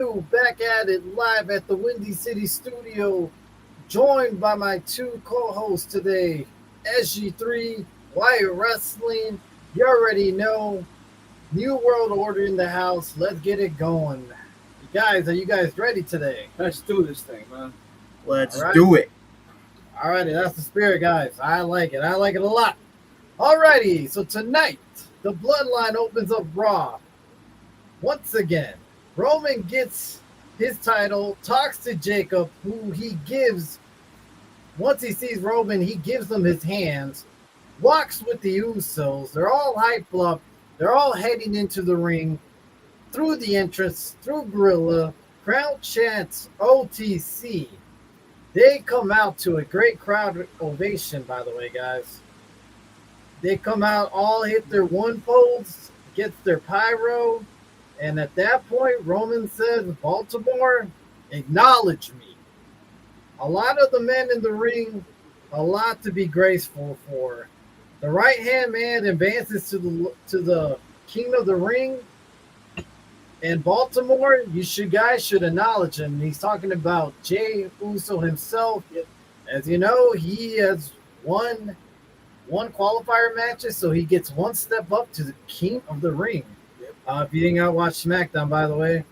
Back at it live at the Windy City studio, joined by my two co-hosts today, SG3, Wire Wrestling. You already know, New World Order in the house. Let's get it going. Are you guys ready today? Let's do this thing, man. Let's All right. do it. Alrighty, that's the spirit, guys. I like it. I like it a lot. Alrighty, so tonight, the Bloodline opens up Raw. Once again, Roman gets his title, talks to Jacob, who he gives, once he sees Roman, he gives him his hands, walks with the Usos. They're all hyped up. They're all heading into the ring through the entrance, through Gorilla. Crowd chants OTC. They come out to a great crowd ovation, by the way, guys. They come out, all hit their one poles, gets their pyro. And at that point, Roman says, Baltimore, acknowledge me. A lot of the men in the ring, a lot to be graceful for. The right-hand man advances to the king of the ring. And Baltimore, guys should acknowledge him. He's talking about Jey Uso himself. As you know, he has won one qualifier matches, so he gets one step up to the king of the ring. If you didn't watch SmackDown, by the way.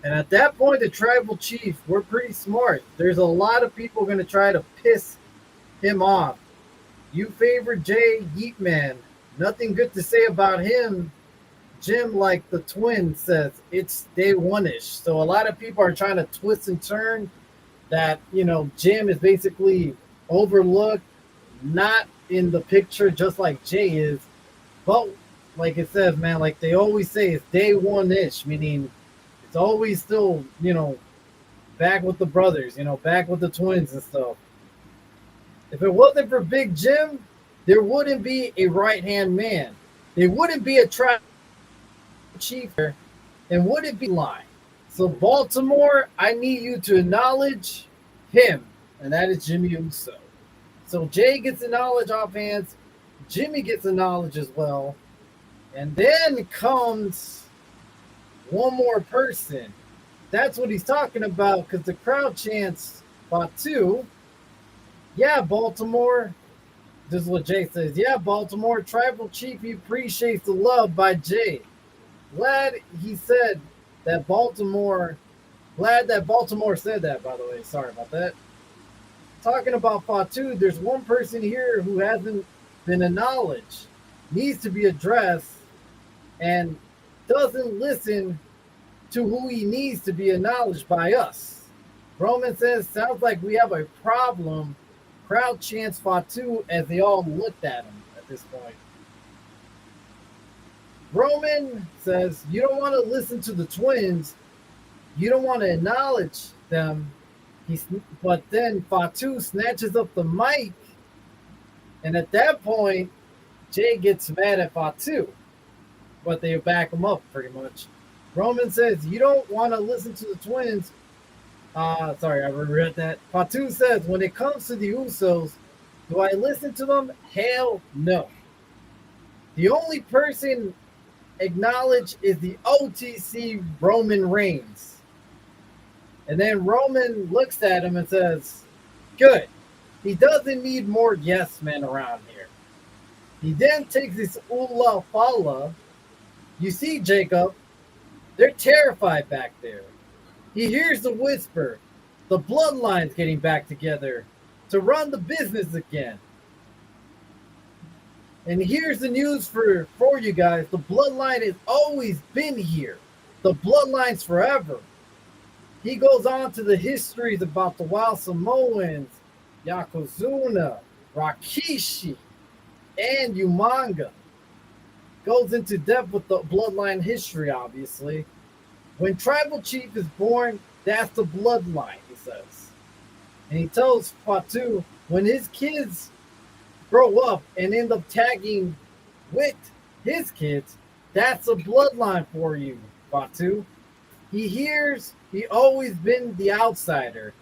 And at that point, the tribal chief, we're pretty smart. There's a lot of people going to try to piss him off. You favor Jay Yeet Man. Nothing good to say about him. Jim, like the twin says, it's day one-ish. So a lot of people are trying to twist and turn that, Jim is basically overlooked, not in the picture just like Jay is. But like it says, man, like they always say, it's day one-ish, meaning it's always still, back with the brothers, back with the twins and stuff. If it wasn't for Big Jim, there wouldn't be a right-hand man. There wouldn't be a tribal chief there, and wouldn't be line. So Baltimore, I need you to acknowledge him, and that is Jimmy Uso. So Jay gets the knowledge off hands. Jimmy gets the knowledge as well. And then comes one more person. That's what he's talking about, because the crowd chants Fatu. Yeah, Baltimore. This is what Jay says. Yeah, Baltimore. Tribal Chief, he appreciates the love by Jay. Glad that Baltimore said that, by the way. Sorry about that. Talking about Fatu, there's one person here who hasn't been acknowledged, needs to be addressed, and doesn't listen to who he needs to be acknowledged by us. Roman says, sounds like we have a problem. Crowd chants Fatu as they all looked at him at this point. Roman says, you don't want to listen to the twins. You don't want to acknowledge them. But then Fatu snatches up the mic. And at that point, Jay gets mad at Fatu. But they back him up pretty much. Roman says, you don't want to listen to the twins. Sorry, I read that. Fatu says, when it comes to the Usos, do I listen to them? Hell no. The only person acknowledged is the OTC Roman Reigns. And then Roman looks at him and says, good. He doesn't need more yes men around here. He then takes his Ula Fala. You see, Jacob, they're terrified back there. He hears the whisper. The bloodline's getting back together to run the business again. And here's the news for you guys. The bloodline has always been here. The bloodline's forever. He goes on to the histories about the Wild Samoans, Yokozuna, Rikishi, and Umaga. Goes into depth with the bloodline history, obviously. When Tribal Chief is born, that's the bloodline, he says. And he tells Fatu, when his kids grow up and end up tagging with his kids, that's a bloodline for you, Fatu. He hears he always been the outsider.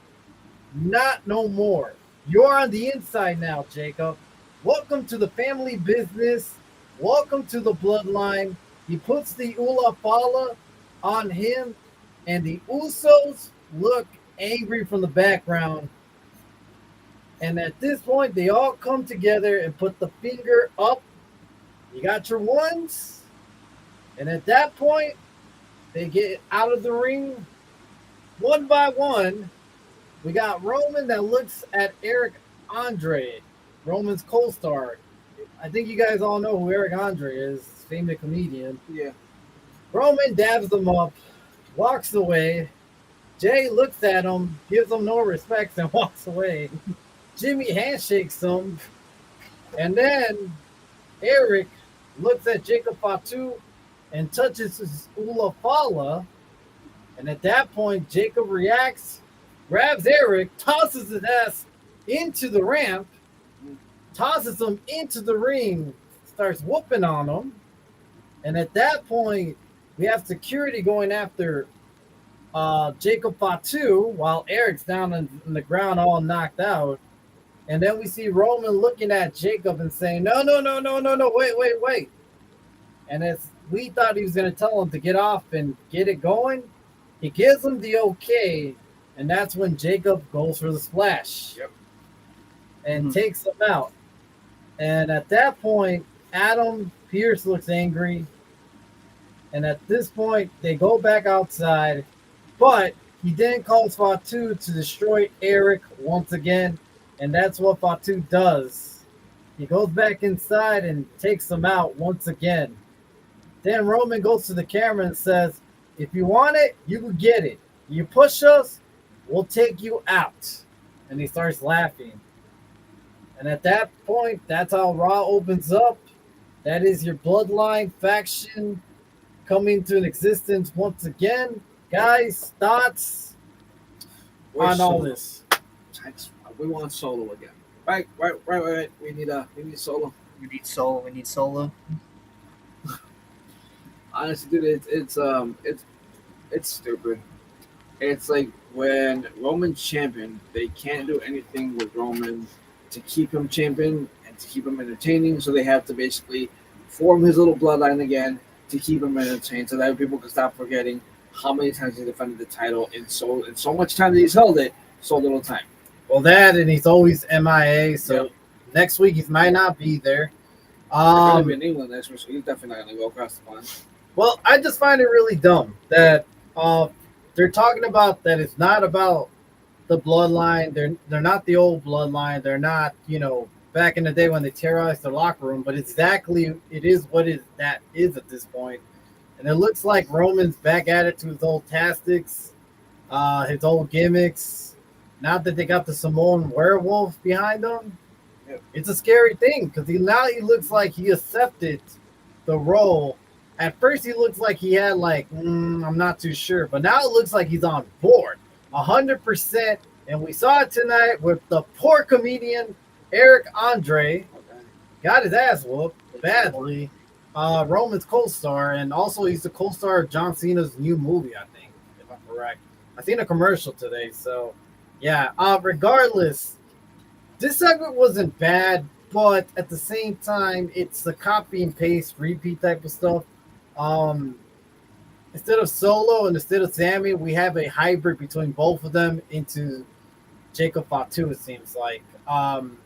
Not no more. You're on the inside now, Jacob. Welcome to the family business. Welcome to the bloodline. He puts the Ula Fala on him and the Usos look angry from the background. And at this point, they all come together and put the finger up. You got your ones. And at that point, they get out of the ring one by one. We got Roman that looks at Eric Andre, Roman's co-star. I think you guys all know who Eric Andre is, famous comedian. Yeah. Roman dabs them up, walks away. Jay looks at him, gives him no respect, and walks away. Jimmy handshakes him, and then Eric looks at Jacob Fatu and touches his Ula Fala. And at that point, Jacob reacts, grabs Eric, tosses his ass into the ramp, tosses him into the ring, starts whooping on him. And at that point, we have security going after Jacob Fatu while Eric's down in the ground all knocked out. And then we see Roman looking at Jacob and saying, no, wait. And as we thought he was going to tell him to get off and get it going, he gives him the okay, and that's when Jacob goes for the splash. Yep. And takes him out. And at that point, Adam Pearce looks angry. And at this point, they go back outside, but he then calls Fatu to destroy Eric once again. And that's what Fatu does. He goes back inside and takes him out once again. Then Roman goes to the camera and says, if you want it, you can get it. You push us, we'll take you out. And he starts laughing. And at that point, that's how Raw opens up. That is your Bloodline faction coming to existence once again. Guys, thoughts on all this? We want Solo again. Right. We need Solo. We need Solo. Honestly, dude, it's stupid. It's like when Roman's champion, they can't do anything with Roman to keep him champion and to keep him entertaining. So they have to basically form his little bloodline again to keep him entertained, so that people can stop forgetting how many times he defended the title in so much time that he's held it, so little time. Well, that, and he's always MIA, so next week he might not be there. He's going to be in England next week, so he's definitely not going to go across the pond. Well, I just find it really dumb that they're talking about that it's not about the bloodline. They're not the old bloodline. They're not, back in the day when they terrorized the locker room, but it is what that is at this point. And it looks like Roman's back at it to his old tactics, his old gimmicks. Now that they got the Samoan werewolf behind them, It's a scary thing because now he looks like he accepted the role. At first, he looks like he had I'm not too sure, but now it looks like he's on board 100%. And we saw it tonight with the poor comedian Eric Andre got his ass whooped badly. Roman's co-star, and also he's the co-star of John Cena's new movie, I think, if I'm correct. I seen a commercial today, so yeah. Regardless, this segment wasn't bad, but at the same time, it's the copy and paste, repeat type of stuff. Instead of Solo and instead of Sammy, we have a hybrid between both of them into Jacob Fatu, it seems like. And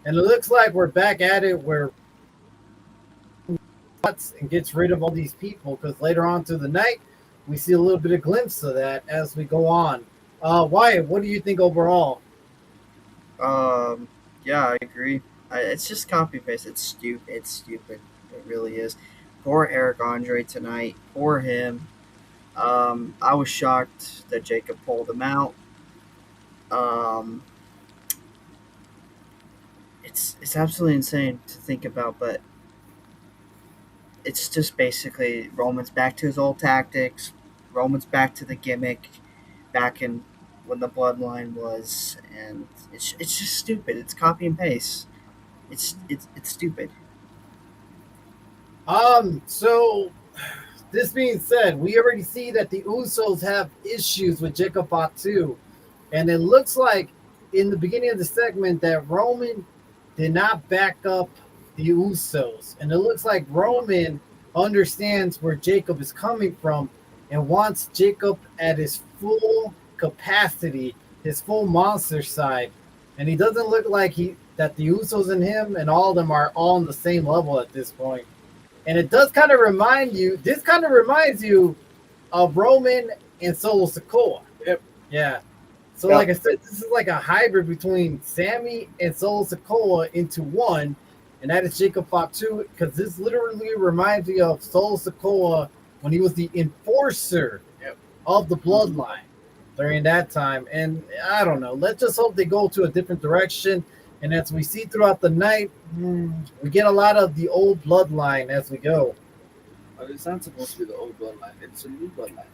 it looks like we're back at it where and gets rid of all these people, because later on through the night, we see a little bit of glimpse of that as we go on. Wyatt, what do you think overall? Yeah, I agree. It's just copy paste. It's stupid. It really is. Poor Eric Andre tonight. Poor him. I was shocked that Jacob pulled him out. It's absolutely insane to think about, but it's just basically Roman's back to his old tactics. Roman's back to the gimmick, back in when the bloodline was, and it's just stupid. It's copy and paste. It's stupid. So this being said, we already see that the Usos have issues with Jacob Fatu, and it looks like in the beginning of the segment that Roman did not back up the Usos, and it looks like Roman understands where Jacob is coming from, and wants Jacob at his full capacity, his full monster side. And he doesn't look like that the Usos and him and all of them are all on the same level at this point. And it does kind of remind you, this kind of reminds you of Roman and Solo Sikoa. Yep. Yeah. So, Yep. like I said, this is like a hybrid between Sammy and Solo Sikoa into one, and that is Jacob Fatu, because this literally reminds me of Solo Sikoa when he was the enforcer of the bloodline during that time. And I don't know. Let's just hope they go to a different direction. And as we see throughout the night, we get a lot of the old bloodline as we go. But it's not supposed to be the old bloodline. It's a new bloodline.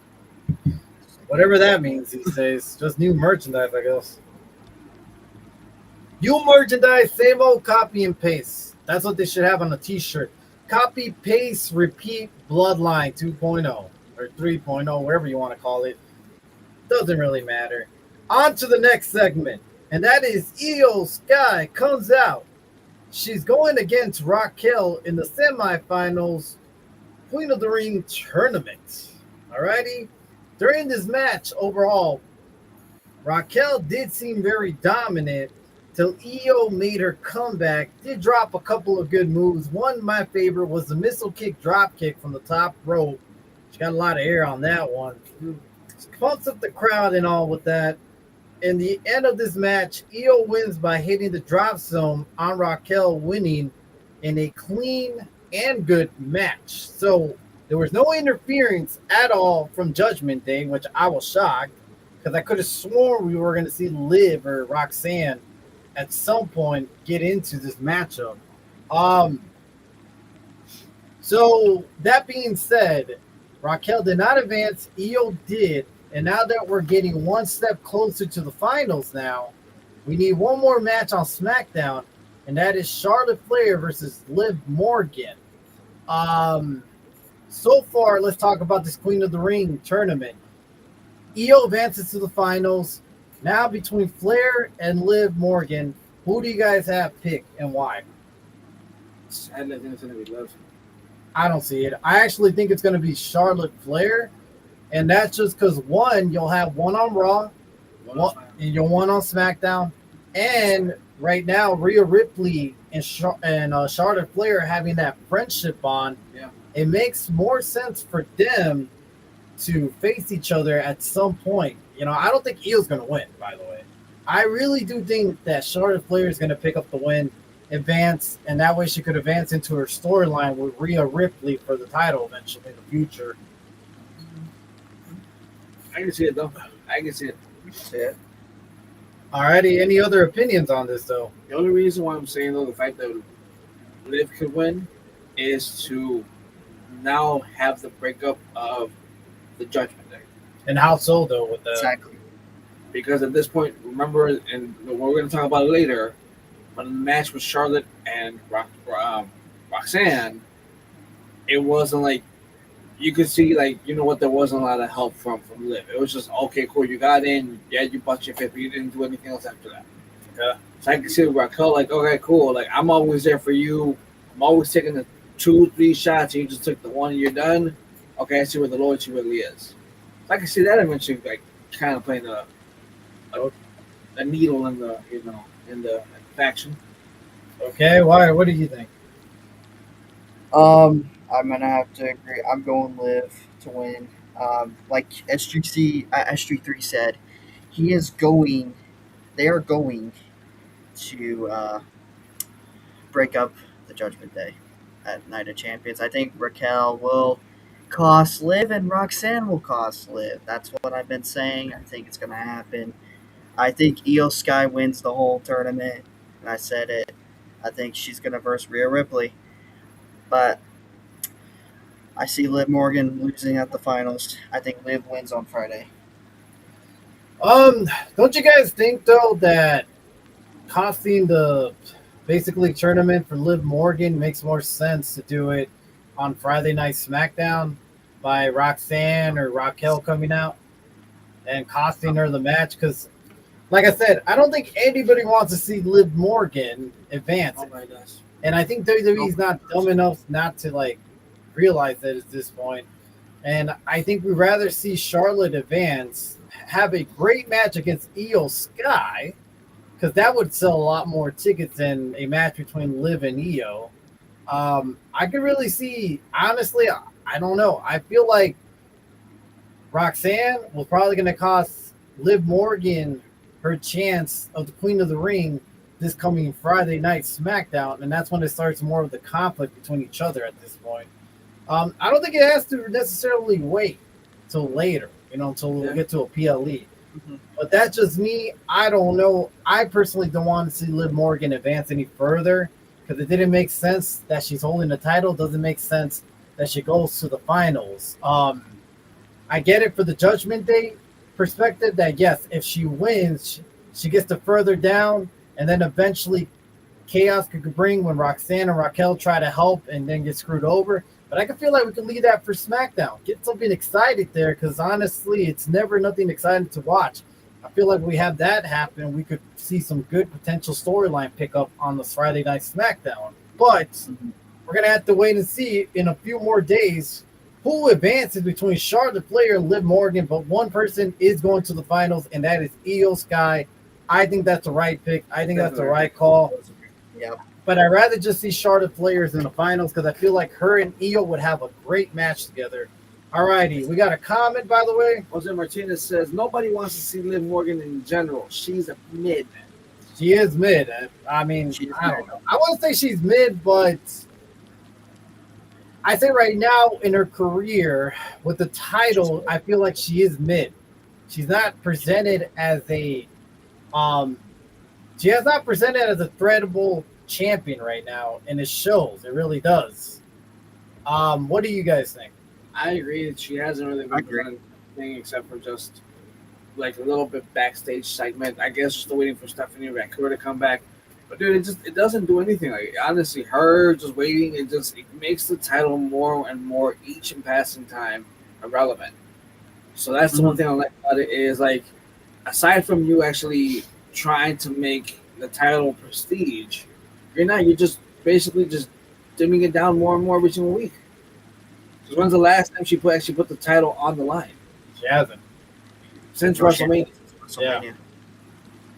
Whatever that means these days. Just new merchandise, I guess. New merchandise, same old copy and paste. That's what they should have on a t-shirt. Copy, paste, repeat, bloodline 2.0 or 3.0, whatever you want to call it. Doesn't really matter. On to the next segment. And that is IYO SKY comes out. She's going against Raquel in the semifinals Queen of the Ring tournament. Alrighty. During this match, overall, Raquel did seem very dominant till IYO made her comeback. Did drop a couple of good moves. One, my favorite, was the missile kick drop kick from the top rope. She got a lot of air on that one. She pumps up the crowd and all with that. In the end of this match, IYO wins by hitting the drop zone on Raquel, winning in a clean and good match. So there was no interference at all from Judgment Day, which I was shocked because I could have sworn we were going to see Liv or Roxanne at some point get into this matchup. So that being said, Raquel did not advance, IYO did. And now that we're getting one step closer to the finals now, we need one more match on SmackDown, and that is Charlotte Flair versus Liv Morgan. So far, let's talk about this Queen of the Ring tournament. IYO advances to the finals. Now between Flair and Liv Morgan, who do you guys have picked and why? I don't think it's going to be Liv. I don't see it. I actually think it's going to be Charlotte Flair. And that's just because, one, you'll have one on Raw, and you'll one on SmackDown. And right now, Rhea Ripley and Charlotte Flair having that friendship bond, it makes more sense for them to face each other at some point. You know, I don't think IYO's going to win, by the way. I really do think that Charlotte Flair is going to pick up the win, advance, and that way she could advance into her storyline with Rhea Ripley for the title eventually in the future. I can see it, though. I can see it. Yeah. Alrighty, any other opinions on this, though? The only reason why I'm saying, though, the fact that Liv could win is to now have the breakup of the Judgment Day. And how so, though, with that? Exactly. Because at this point, remember, and we're going to talk about it later, but in the match with Charlotte and Roxanne, it wasn't like, you could see, like, you know what, there wasn't a lot of help from Liv. It was just, okay, cool, you got in, yeah, you bought your fifth, but you didn't do anything else after that. Yeah. So I can see Raquel, like, okay, cool, like, I'm always there for you. I'm always taking the 2-3 shots, and you just took the one and you're done. Okay, I see where the loyalty really is. So I can see that eventually, like, kind of playing a needle in the, in the faction. Okay, why? What do you think? I'm gonna have to agree. I'm going Liv to win. Like SG3 said, they are going to break up the Judgment Day at Night of Champions. I think Raquel will cost Liv and Roxanne will cost Liv. That's what I've been saying. I think it's gonna happen. I think IYO SKY wins the whole tournament, and I said it. I think she's gonna verse Rhea Ripley, but I see Liv Morgan losing at the finals. I think Liv wins on Friday. Don't you guys think, though, that costing the basically tournament for Liv Morgan makes more sense to do it on Friday Night SmackDown by Roxanne or Raquel coming out and costing her the match? Because, like I said, I don't think anybody wants to see Liv Morgan advance. Oh my gosh. And I think WWE's not dumb enough not to, like, realize that at this point. And I think we'd rather see Charlotte advance, have a great match against IYO Sky, because that would sell a lot more tickets than a match between Liv and IYO. I could really see, honestly, I don't know. I feel like Roxanne was probably going to cost Liv Morgan her chance of the Queen of the Ring this coming Friday night SmackDown, and that's when it starts more of the conflict between each other at this point. I don't think it has to necessarily wait till later, until we get to a PLE. Mhm. But that's just me. I don't know. I personally don't want to see Liv Morgan advance any further because it didn't make sense that she's holding the title. Doesn't make sense that she goes to the finals. I get it for the Judgment Day perspective that yes, if she wins, she gets to further down, and then eventually chaos could bring when Roxanne and Raquel try to help and then get screwed over. But I can feel like we can leave that for SmackDown. Get something excited there, because honestly, it's never nothing exciting to watch. I feel like we have that happen, we could see some good potential storyline pickup on this Friday night SmackDown. But we're gonna have to wait and see in a few more days who advances between Charlotte Flair and Liv Morgan. But one person is going to the finals, and that is IYO Sky. I think that's the right pick. I think that's the right call. Yep. But I'd rather just see Charlotte Flair's in the finals because I feel like her and IYO would have a great match together. All righty, we got a comment, by the way. Jose Martinez says nobody wants to see Liv Morgan in general. She's a mid. She is mid. I mean, I don't know. I wouldn't say she's mid, but I say right now in her career with the title, I feel like she is mid. She's not presented as a she has not presented as a threatable champion right now, and it shows. It really does. What do you guys think? I agree that she hasn't really been presented anything except for just like a little bit backstage segment. I guess just waiting for Stephanie Vancouver to come back. But dude, it doesn't do anything. Like honestly, her just waiting, it makes the title more and more each and passing time irrelevant. So that's the one thing I like about it is like aside from you actually trying to make the title prestige, you're just basically just dimming it down more and more every single week. Because when's the last time she actually put the title on the line? She hasn't. Since WrestleMania. Yeah.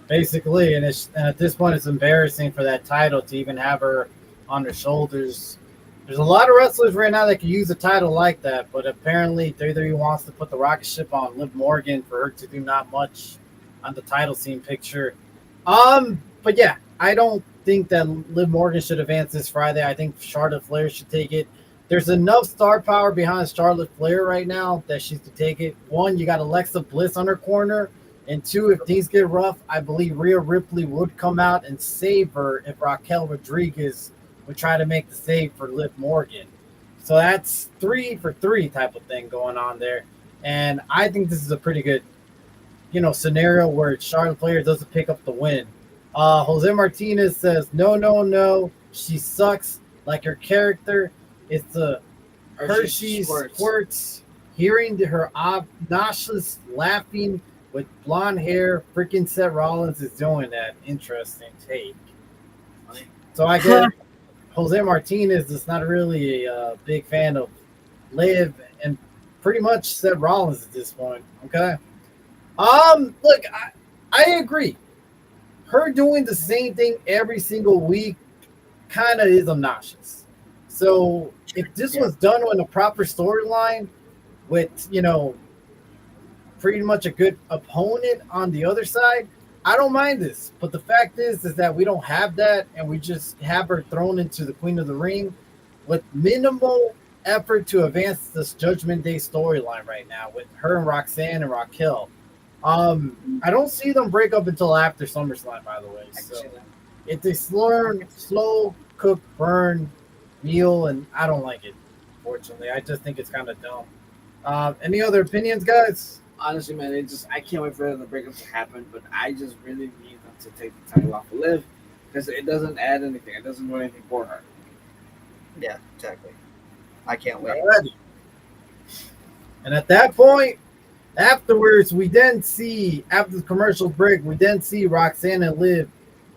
Basically, and at this point, it's embarrassing for that title to even have her on her shoulders. There's a lot of wrestlers right now that can use a title like that, but apparently WWE wants to put the rocket ship on Liv Morgan for her to do not much on the title scene picture. But yeah, I don't think that Liv Morgan should advance this Friday. I think Charlotte Flair should take it. There's enough star power behind Charlotte Flair right now that she should take it. One, you got Alexa Bliss on her corner. And two, if things get rough, I believe Rhea Ripley would come out and save her if Raquel Rodriguez would try to make the save for Liv Morgan. So that's 3 for 3 type of thing going on there. And I think this is a pretty good, scenario where Charlotte Flair doesn't pick up the win. Jose Martinez says, no. She sucks like her character. It's the Hershey squirts. Hearing her obnoxious laughing with blonde hair, freaking Seth Rollins is doing that. Interesting take. So I guess Jose Martinez is not really a big fan of Liv and pretty much Seth Rollins at this point. Okay. Look, I agree. Her doing the same thing every single week kind of is obnoxious. So if this was done on a proper storyline with, pretty much a good opponent on the other side, I don't mind this. But the fact is that we don't have that, and we just have her thrown into the Queen of the Ring with minimal effort to advance this Judgment Day storyline right now with her and Roxanne and Raquel. I don't see them break up until after SummerSlam, by the way. So it's a slow cook, burn meal, and I don't like it, fortunately. I just think it's kind of dumb. Any other opinions, guys? Honestly, man, I can't wait for the breakup to happen, but I just really need them to take the title off of Liv because it doesn't add anything. It doesn't do anything for her. Yeah, exactly. I can't wait. Alrighty. And at that point, afterwards, we then see, after the commercial break, we then see Roxanne and Liv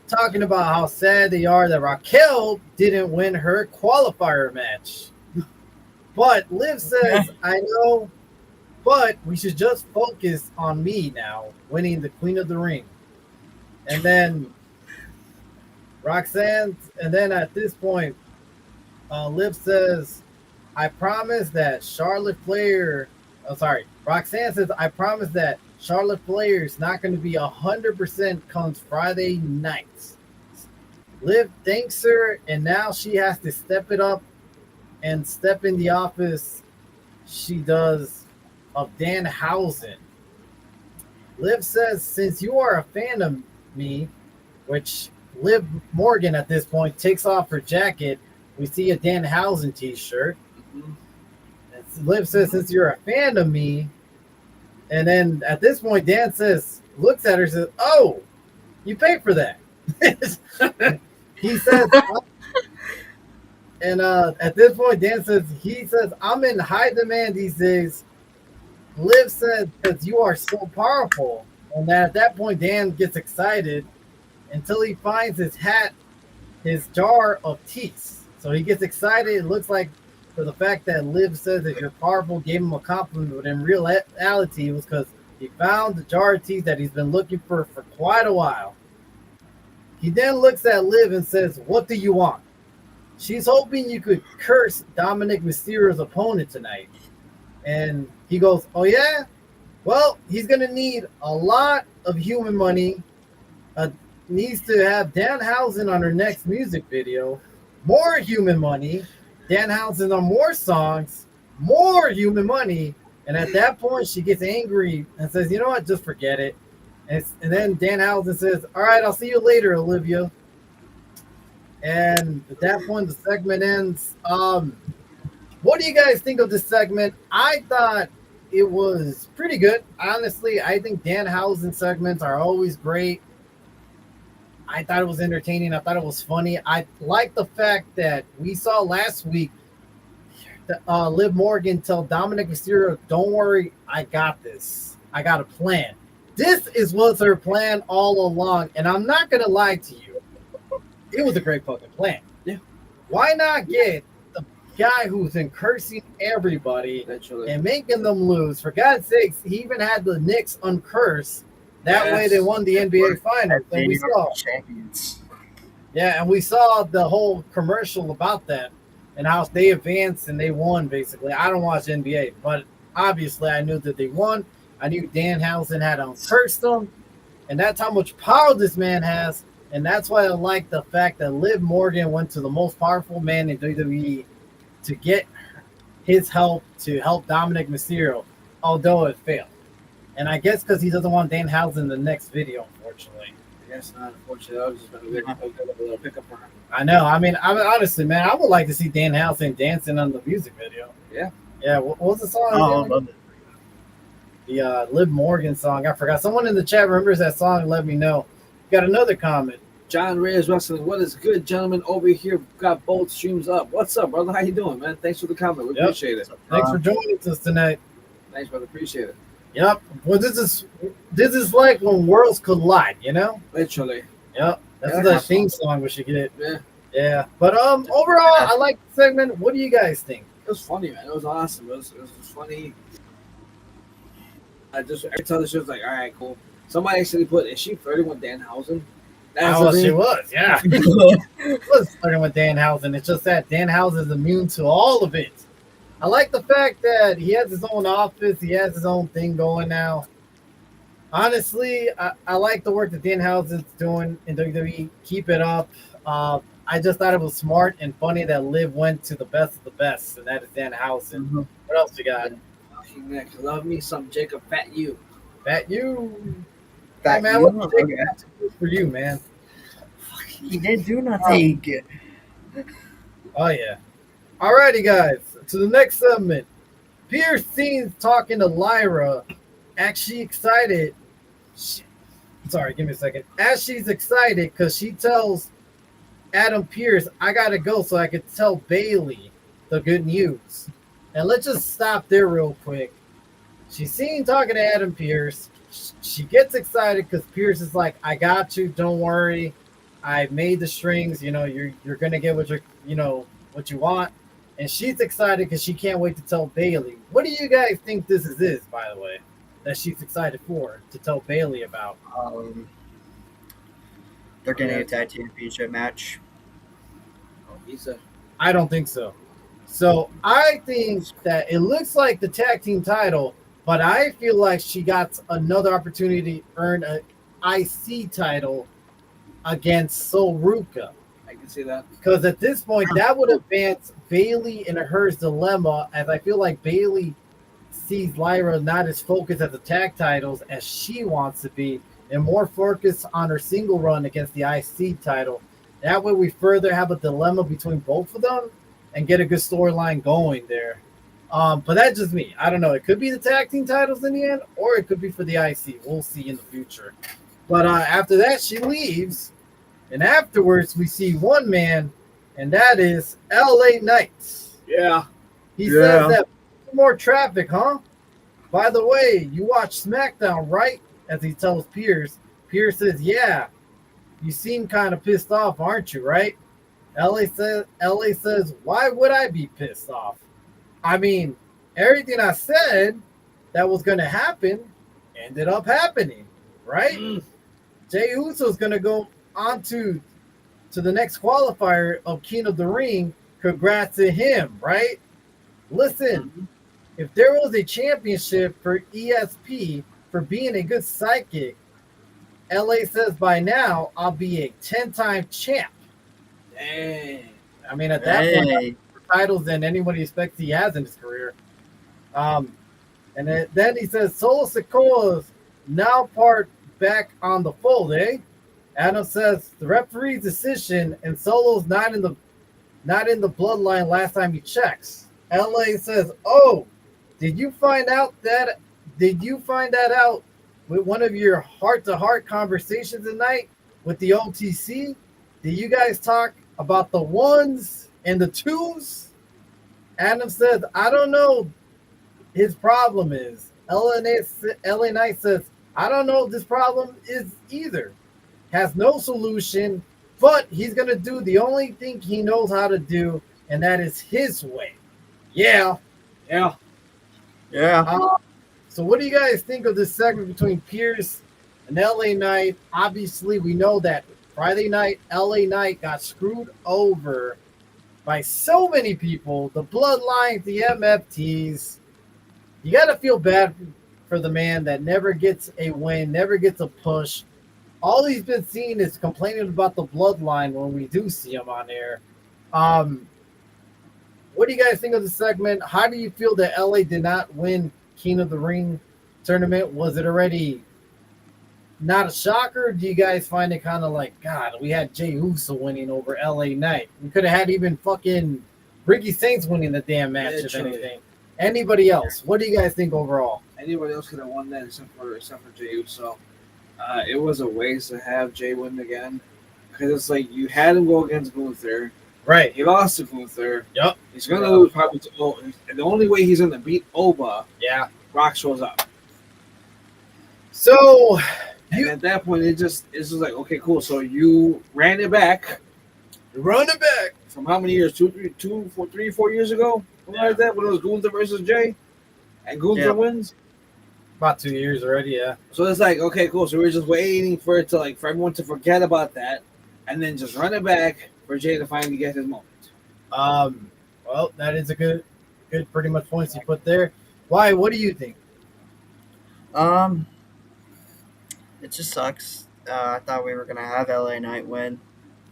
talking about how sad they are that Raquel didn't win her qualifier match. But Liv says, I know, but we should just focus on me now, winning the Queen of the Ring. And then Roxanne, and then at this point, Liv says, I promise that Charlotte Flair, Roxanne says, I promise that Charlotte Flair is not going to be 100% comes Friday nights. Liv thanks her, and now she has to step it up and step in the office she does of Danhausen. Liv says, since you are a fan of me, which Liv Morgan at this point takes off her jacket, we see a Danhausen t-shirt. Mm-hmm. Liv says, since you're a fan of me, and then at this point, Dan says, looks at her, says, oh, you paid for that. He says, and at this point, Dan says, I'm in high demand these days. Liv said, because you are so powerful. And at that point, Dan gets excited until he finds his jar of teas. So he gets excited. It looks like for the fact that Liv says that you're powerful, gave him a compliment, but in reality, it was because he found the jar of teas that he's been looking for quite a while. He then looks at Liv and says, what do you want? She's hoping you could curse Dominic Mysterio's opponent tonight. And he goes, oh, yeah? Well, he's going to need a lot of human money. Needs to have Danhausen on her next music video. More human money. Danhausen on more songs. More human money. And at that point, she gets angry and says, you know what? Just forget it. And then Danhausen says, all right, I'll see you later, Olivia. And at that point, the segment ends. What do you guys think of this segment? I thought it was pretty good. Honestly, I think Danhausen segments are always great. I thought it was entertaining. I thought it was funny. I like the fact that we saw last week Liv Morgan tell Dominic Mysterio, don't worry, I got this. I got a plan. This was her plan all along, and I'm not going to lie to you. It was a great fucking plan. Yeah. Why not get the guy who's been cursing everybody and making them lose? For God's sakes, he even had the Knicks uncurse. That way they won the NBA Finals. And we saw champions. Yeah, and we saw the whole commercial about that and how they advanced and they won, basically. I don't watch NBA, but obviously I knew that they won. I knew Danhausen had uncursed them, and that's how much power this man has. And that's why I like the fact that Liv Morgan went to the most powerful man in WWE to get his help to help Dominic Mysterio, although it failed. And I guess because he doesn't want Danhausen in the next video, unfortunately. I guess not, unfortunately. I was just going to a little pickup for him. I know. I mean, honestly, man, I would like to see Danhausen dancing on the music video. Yeah. Yeah, what was the song? Oh, I love it. The Liv Morgan song. I forgot. Someone in the chat remembers that song. Let me know. Got another comment. John Reyes Wrestling. What is good, gentlemen? Over here, got both streams up. What's up, brother? How you doing, man? Thanks for the comment. We appreciate it. Thanks for joining us tonight. Thanks, brother. Appreciate it. Yep. Well, this is like when worlds collide, you know? Literally. Yep. That's the theme song we should get. Yeah. Yeah. But overall, I like the segment. What do you guys think? It was funny, man. It was awesome. It was funny. Every time the show was like, all right, cool. Somebody actually put, is she flirting with Danhausen? She was, yeah. She was flirting with Danhausen. It's just that Danhausen is immune to all of it. I like the fact that he has his own office. He has his own thing going now. Honestly, I like the work that Danhausen's doing in WWE. Keep it up. I just thought it was smart and funny that Liv went to the best of the best, and that is Danhausen. Mm-hmm. What else we got? Nick, love me some Jacob Fat You. Fat You. Fat hey, man, you? what's Jacob have to do for you, man? He didn't do nothing. Oh, yeah. Alrighty, guys. To the next segment. Pierce seen talking to Lyra. Actually excited. Sorry, give me a second. As she's excited because she tells Adam Pierce, I got to go so I could tell Bailey the good news. And let's just stop there real quick. She's seen talking to Adam Pierce. She gets excited because Pierce is like, I got you. Don't worry. I made the strings. You know, you're going to get what you want. and she's excited because she can't wait to tell Bailey. What do you guys think this is, by the way, that she's excited for to tell Bailey about? They're getting a tag championship match. Oh, he said. I don't think so. So I think that it looks like the tag team title, but I feel like she got another opportunity to earn an IC title against Soruka. I can see that. Because at this point, that would advance Bailey in her's dilemma, as I feel like Bailey sees Lyra not as focused at the tag titles as she wants to be, and more focused on her single run against the IC title. That way we further have a dilemma between both of them and get a good storyline going there. But that's just me. I don't know. It could be the tag team titles in the end, or it could be for the IC. We'll see in the future. But after that, she leaves. And afterwards, we see one man, and that is LA Knights. Yeah. He says that more traffic, huh? By the way, you watch SmackDown, right? As he tells Pierce. Pierce says, yeah. You seem kind of pissed off, aren't you, right? LA says, why would I be pissed off? I mean, everything I said that was going to happen ended up happening, right? Jey Uso's going to go on to the next qualifier of King of the Ring. Congrats to him, right? Listen, if there was a championship for ESP for being a good psychic, LA says by now I'll be a 10-time champ. Dang. I mean, at that point, more titles than anybody expects he has in his career. And then he says Solo Sikoa's now part back on the fold, eh? Adam says the referee's decision and Solo's not in the bloodline last time he checks. LA says, oh, did you find that out with one of your heart-to-heart conversations tonight with the OTC? Did you guys talk about the ones and the twos? Adam says, I don't know. His problem is. LA Knight says, I don't know what this problem is either. Has no solution, but he's going to do the only thing he knows how to do, and that is his way. Yeah. So what do you guys think of this segment between Pierce and LA Knight? Obviously, we know that Friday night, LA Knight got screwed over by so many people, the Bloodline, the MFTs. You got to feel bad for the man that never gets a win, never gets a push. All he's been seeing is complaining about the Bloodline when we do see him on air. What do you guys think of the segment? How do you feel that LA did not win King of the Ring tournament? Was it already not a shocker? Do you guys find it kind of like, God, we had Jey Uso winning over LA Knight? We could have had even fucking Ricky Saints winning the damn match, if anything. Anybody else? What do you guys think overall? Anybody else could have won that except for Jey Uso. It was a waste to have Jay win again because it's like you had him go against Gunther. Right. He lost to Gunther. Yep. He's going to lose probably to Oba. And the only way he's going to beat Oba, Rock shows up. So, at that point, it's just like, okay, cool. So you ran it back. From how many years? 3, 4 years ago? Something like that, when it was Gunther versus Jay? And Gunther wins? About 2 years already, yeah. So it's like, okay, cool. So we're just waiting for it to for everyone to forget about that, and then just run it back for Jay to finally get his moment. Well, that is a good pretty much points you put there. Why? What do you think? It just sucks. I thought we were gonna have LA Knight win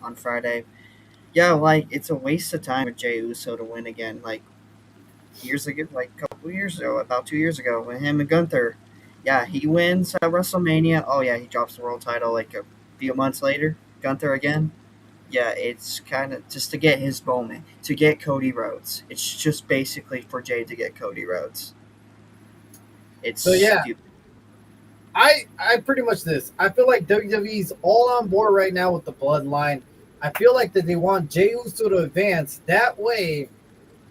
on Friday. Yeah, it's a waste of time for Jey Uso to win again. Years ago, a couple years ago, about 2 years ago, with him and Gunther. Yeah, he wins at WrestleMania. Oh yeah, he drops the world title a few months later. Gunther again. Yeah, it's kind of just to get his moment, to get Cody Rhodes. It's just basically for Jay to get Cody Rhodes. It's stupid. I pretty much this. I feel like WWE's all on board right now with the Bloodline. I feel like that they want Jey Uso to advance. That way,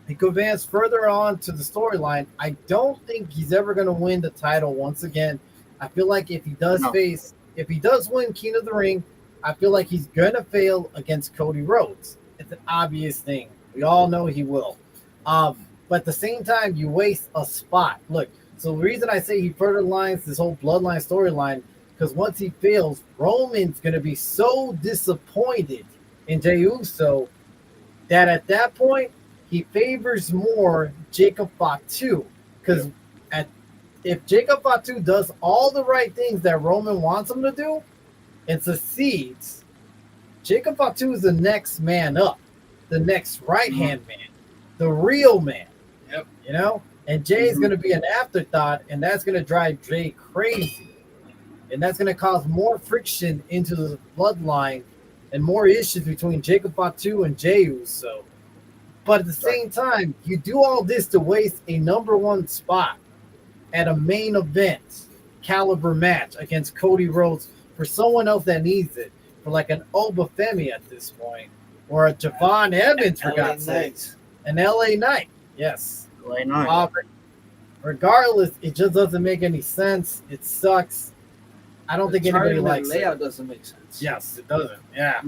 he could advance further on to the storyline. I don't think he's ever going to win the title once again. I feel like if he does win King of the Ring, I feel like he's going to fail against Cody Rhodes. It's an obvious thing. We all know he will. But at the same time, you waste a spot. Look, so the reason I say he further lines this whole bloodline storyline, because once he fails, Roman's gonna be so disappointed in Jey Uso that at that point he favors more Jacob Fatu. Because at if Jacob Fatu does all the right things that Roman wants him to do and succeeds, Jacob Fatu is the next man up, the next right hand man, the real man. Yep. You know? And Jay is going to be an afterthought, and that's going to drive Jay crazy. And that's going to cause more friction into the bloodline and more issues between Jacob Fatu and Jey Uso. But at the same time, you do all this to waste a number one spot at a main event caliber match against Cody Rhodes for someone else that needs it, for like an Obafemi at this point, or a Javon Evans, for God's sake, an LA Knight. Yes. LA Knight. Regardless, it just doesn't make any sense. It sucks. I don't think anybody likes it. Layout doesn't make sense. Yes, it doesn't. Yeah.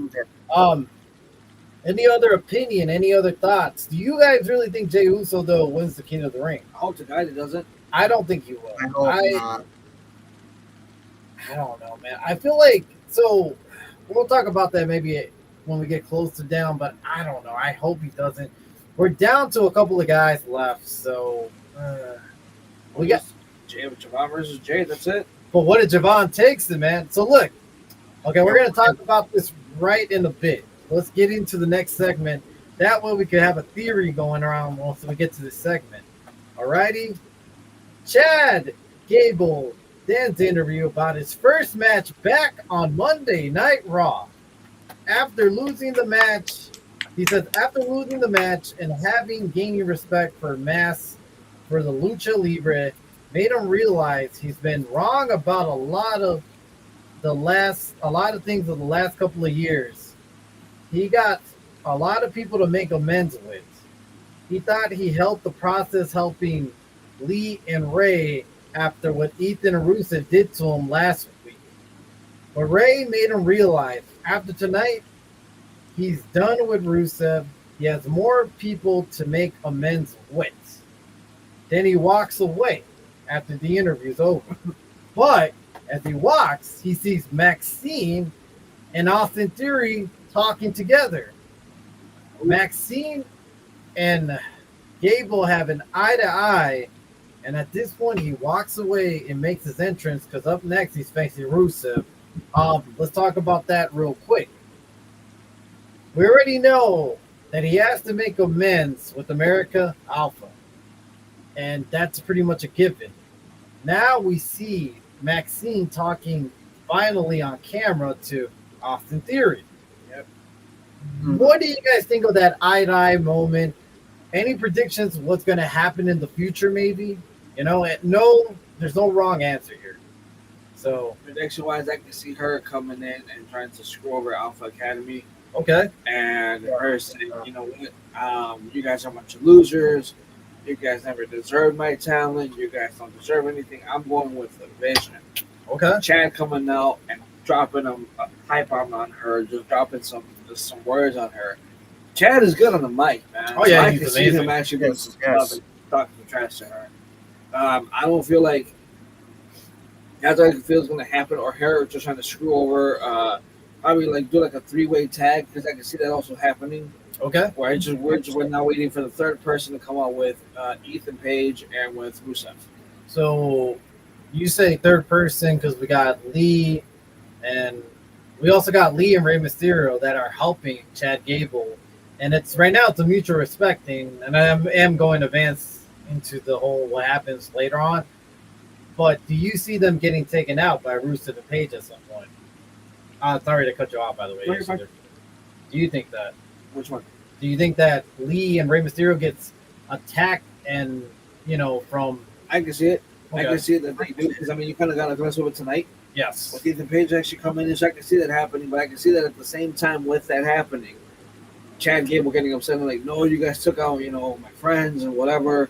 Any other opinion? Any other thoughts? Do you guys really think Jey Uso though wins the King of the Ring? I hope the guy that doesn't. I don't think he will. I hope not. I don't know, man. I feel like so. We'll talk about that maybe when we get closer down, but I don't know. I hope he doesn't. We're down to a couple of guys left, so we got Javon versus Jay. That's it. But what if Javon takes it, man? So look, okay, we're gonna talk about this right in a bit. Let's get into the next segment. That way we can have a theory going around once we get to this segment. Alrighty. Chad Gable Dan's interview about his first match back on Monday Night Raw. After losing the match, he says after losing the match and gaining respect for for the Lucha Libre, made him realize he's been wrong about a lot of things in the last couple of years. He got a lot of people to make amends with. He thought he helped the process, helping Lee and Ray after what Ethan and Rusev did to him last week. But Ray made him realize after tonight, he's done with Rusev. He has more people to make amends with. Then he walks away after the interview's over. But as he walks, he sees Maxine and Austin Theory talking together. Maxine and Gable have an eye-to-eye, and at this point, he walks away and makes his entrance because up next, he's facing Rusev. Let's talk about that real quick. We already know that he has to make amends with America Alpha, and that's pretty much a given. Now we see Maxine talking finally on camera to Austin Theory. Yep. What do you guys think of that eye-to-eye moment? Any predictions of what's going to happen in the future, maybe? You know, there's no wrong answer here. So, prediction-wise, I can see her coming in and trying to screw over Alpha Academy. Okay. And her saying, you know what, you guys are a bunch of losers. You guys never deserved my talent. You guys don't deserve anything. I'm going with the vision. Okay. Chad coming out and dropping a hype bomb on her, just dropping some words on her. Chad is good on the mic, man. Oh, yeah, so I he's can amazing. see him actually doing some stuff and talking trash to her. I don't feel like that's what I feel is going to happen, or her just trying to screw over. Probably like do like a three-way tag, because I can see that also happening. Okay. Where we're now waiting for the third person to come out with Ethan Page and with Rusev. So you say third person because we got Lee, and we also got Lee and Rey Mysterio that are helping Chad Gable, and it's right now it's a mutual respecting, and I am going to advance into the whole what happens later on. But do you see them getting taken out by Rusev and Page at some point? Sorry to cut you off, by the way. Do you think that? Which one? Do you think that Lee and Rey Mysterio gets attacked and, from... I can see it. Okay. I can see it that they do, because, I mean, you kind of got a glimpse of it tonight. Yes. With Ethan Page actually coming in, so I can see that happening, but I can see that at the same time with that happening, Chad Gable getting upset and like, no, you guys took out, my friends and whatever,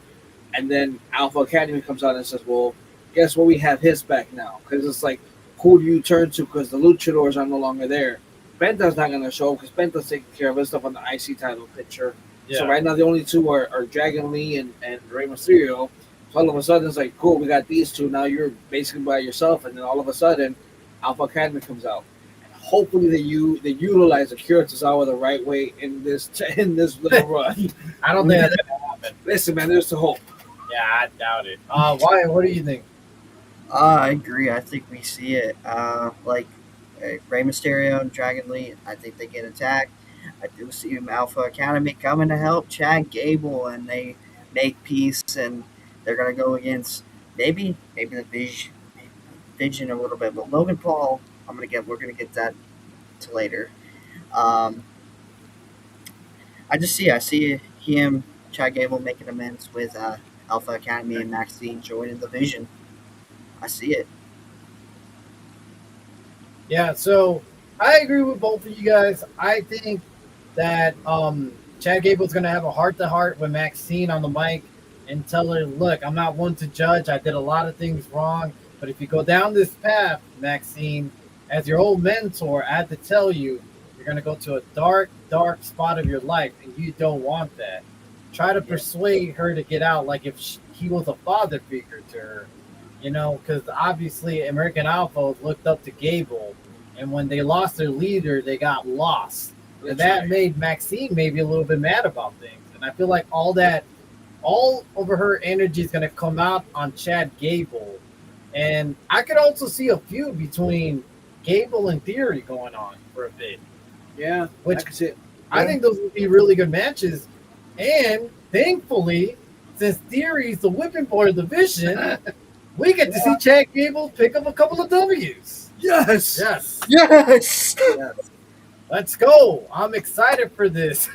and then Alpha Academy comes out and says, well, guess what, we have his back now, because it's like, who do you turn to, because the luchadors are no longer there. Penta's not going to show because Penta's taking care of his stuff on the IC title picture. Yeah. So right now the only two are Dragon Lee and Rey Mysterio. So all of a sudden it's like, cool, we got these two. Now you're basically by yourself, and then all of a sudden, Alpha Academy comes out. And hopefully they utilize Akira Tozawa the right way in this little run. I don't think that's gonna happen. Listen, man, there's the hope. Yeah, I doubt it. Why? What do you think? I agree. I think we see it. Rey Mysterio and Dragon Lee, I think they get attacked. I do see Alpha Academy coming to help Chad Gable, and they make peace, and they're gonna go against maybe the Vision a little bit, but Logan Paul. We're gonna get that to later. Um, I see him, Chad Gable making amends with Alpha Academy and Maxine joining the Vision. I see it. Yeah, so I agree with both of you guys. I think that Chad Gable's going to have a heart-to-heart with Maxine on the mic and tell her, look, I'm not one to judge. I did a lot of things wrong. But if you go down this path, Maxine, as your old mentor, I had to tell you, you're going to go to a dark, dark spot of your life, and you don't want that. Try to persuade her to get out like if he was a father figure to her. You know, because obviously American Alpha looked up to Gable, and when they lost their leader, they got lost. And that made Maxine maybe a little bit mad about things. And I feel like all over her energy is going to come out on Chad Gable. And I could also see a feud between Gable and Theory going on for a bit. Yeah, which I think those would be really good matches. And thankfully, since Theory is the whipping boy of the Vision, we get to see Chad Gable pick up a couple of W's. Yes. Yes. Yes. Yes. Let's go. I'm excited for this.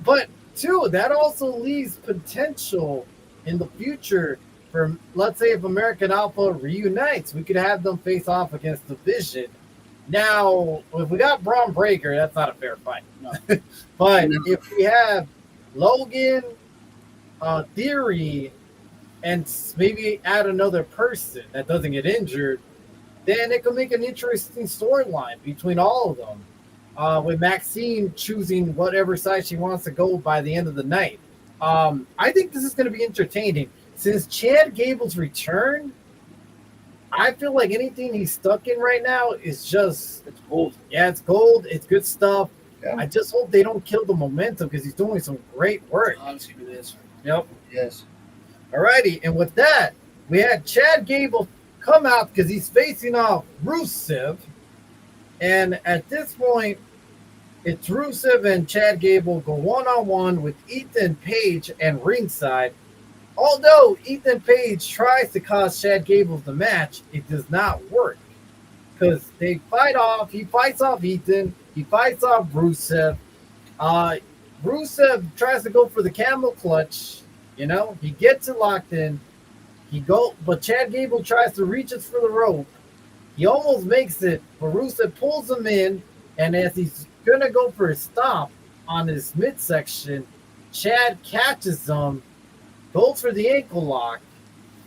But, too, that also leaves potential in the future for, let's say, if American Alpha reunites, we could have them face off against the Vision. Now, if we got Braun Breaker, that's not a fair fight. No. But if we have Logan, Theory, and maybe add another person that doesn't get injured, then it could make an interesting storyline between all of them, with Maxine choosing whatever side she wants to go by the end of the night. I think this is going to be entertaining. Since Chad Gable's return, I feel like anything he's stuck in right now is just... It's gold. Yeah, it's gold. It's good stuff. Yeah. I just hope they don't kill the momentum because he's doing some great work. Honestly, it is. Yep. Yes. Alrighty, and with that, we had Chad Gable come out because he's facing off Rusev. And at this point, it's Rusev and Chad Gable go one-on-one with Ethan Page and ringside. Although Ethan Page tries to cause Chad Gable the match, it does not work. Because they fight off, he fights off Ethan, he fights off Rusev. Rusev tries to go for the camel clutch. You know, he gets it locked in. But Chad Gable tries to reach us for the rope. He almost makes it, but Rusev pulls him in, and as he's gonna go for a stop on his midsection, Chad catches him, goes for the ankle lock,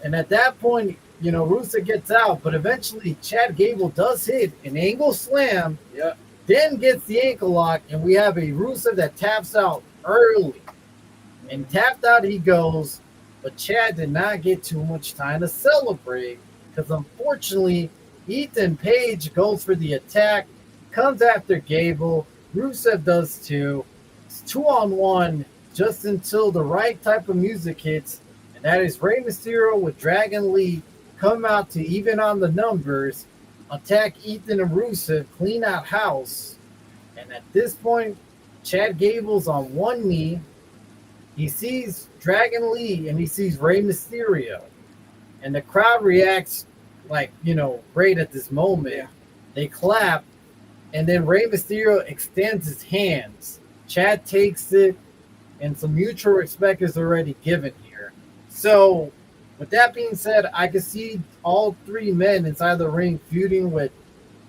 and at that point, you know, Rusev gets out, but eventually Chad Gable does hit an angle slam, then gets the ankle lock, and we have a Rusev that taps out early. And tapped out he goes, but Chad did not get too much time to celebrate because unfortunately Ethan Page goes for the attack, comes after Gable. Rusev does too. It's 2-on-1 just until the right type of music hits, and that is Rey Mysterio with Dragon Lee come out to even on the numbers, attack Ethan and Rusev, clean out house. And at this point, Chad Gable's on one knee. He sees Dragon Lee and he sees Rey Mysterio. And the crowd reacts like, you know, great at this moment. Yeah. They clap, and then Rey Mysterio extends his hands. Chad takes it, and some mutual respect is already given here. So, with that being said, I can see all three men inside the ring feuding with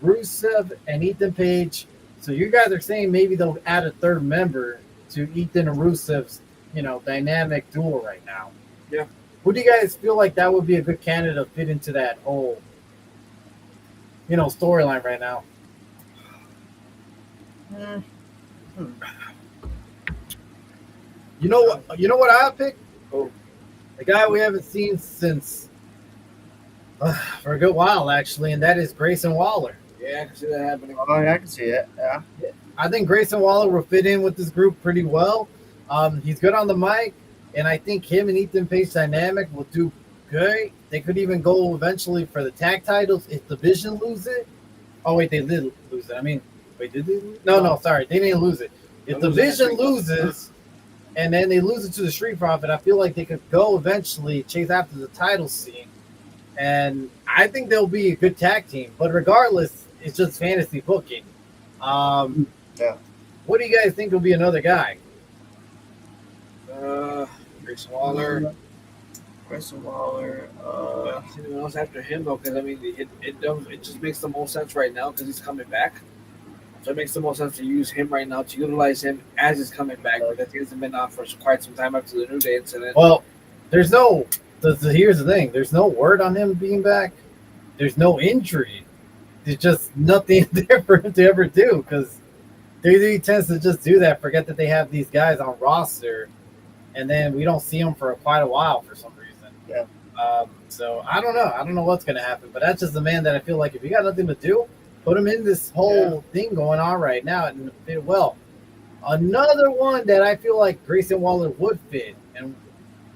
Rusev and Ethan Page. So you guys are saying maybe they'll add a third member to Ethan and Rusev's, you know, dynamic duel right now. Yeah. Who do you guys feel like that would be a good candidate to fit into that whole, you know, storyline right now? You know what? You know what I pick? Oh, The guy we haven't seen since for a good while, actually, and that is Grayson Waller. yeah, I can see that happening. Oh, yeah, I can see it. Yeah. I think Grayson Waller will fit in with this group pretty well. He's good on the mic, and I think him and Ethan Page dynamic will do good. They could even go eventually for the tag titles if the Vision lose it. Oh wait, they did lose it. I mean, wait, did they lose? No, sorry, they didn't lose it. If the Vision loses, and then they lose it to the Street Profit, I feel like they could go eventually chase after the title scene, and I think they'll be a good tag team. But regardless, it's just fantasy booking. Yeah. What do you guys think will be another guy? Grayson Waller. Grayson Waller. Anyone else after him though? Because I mean, it just makes the most sense right now because he's coming back. So it makes the most sense to use him right now to utilize him as he's coming back because he hasn't been off for quite some time after the New Day incident. Well, here's the thing. There's no word on him being back. There's no injury. There's just nothing there for him to ever do because WWE tends to just do that. Forget that they have these guys on roster, and then we don't see them for quite a while for some reason. Yeah. So I don't know. I don't know what's going to happen, but that's just the man that I feel like if you got nothing to do, put him in this whole thing going on right now and fit well. Another one that I feel like Grayson Waller would fit, and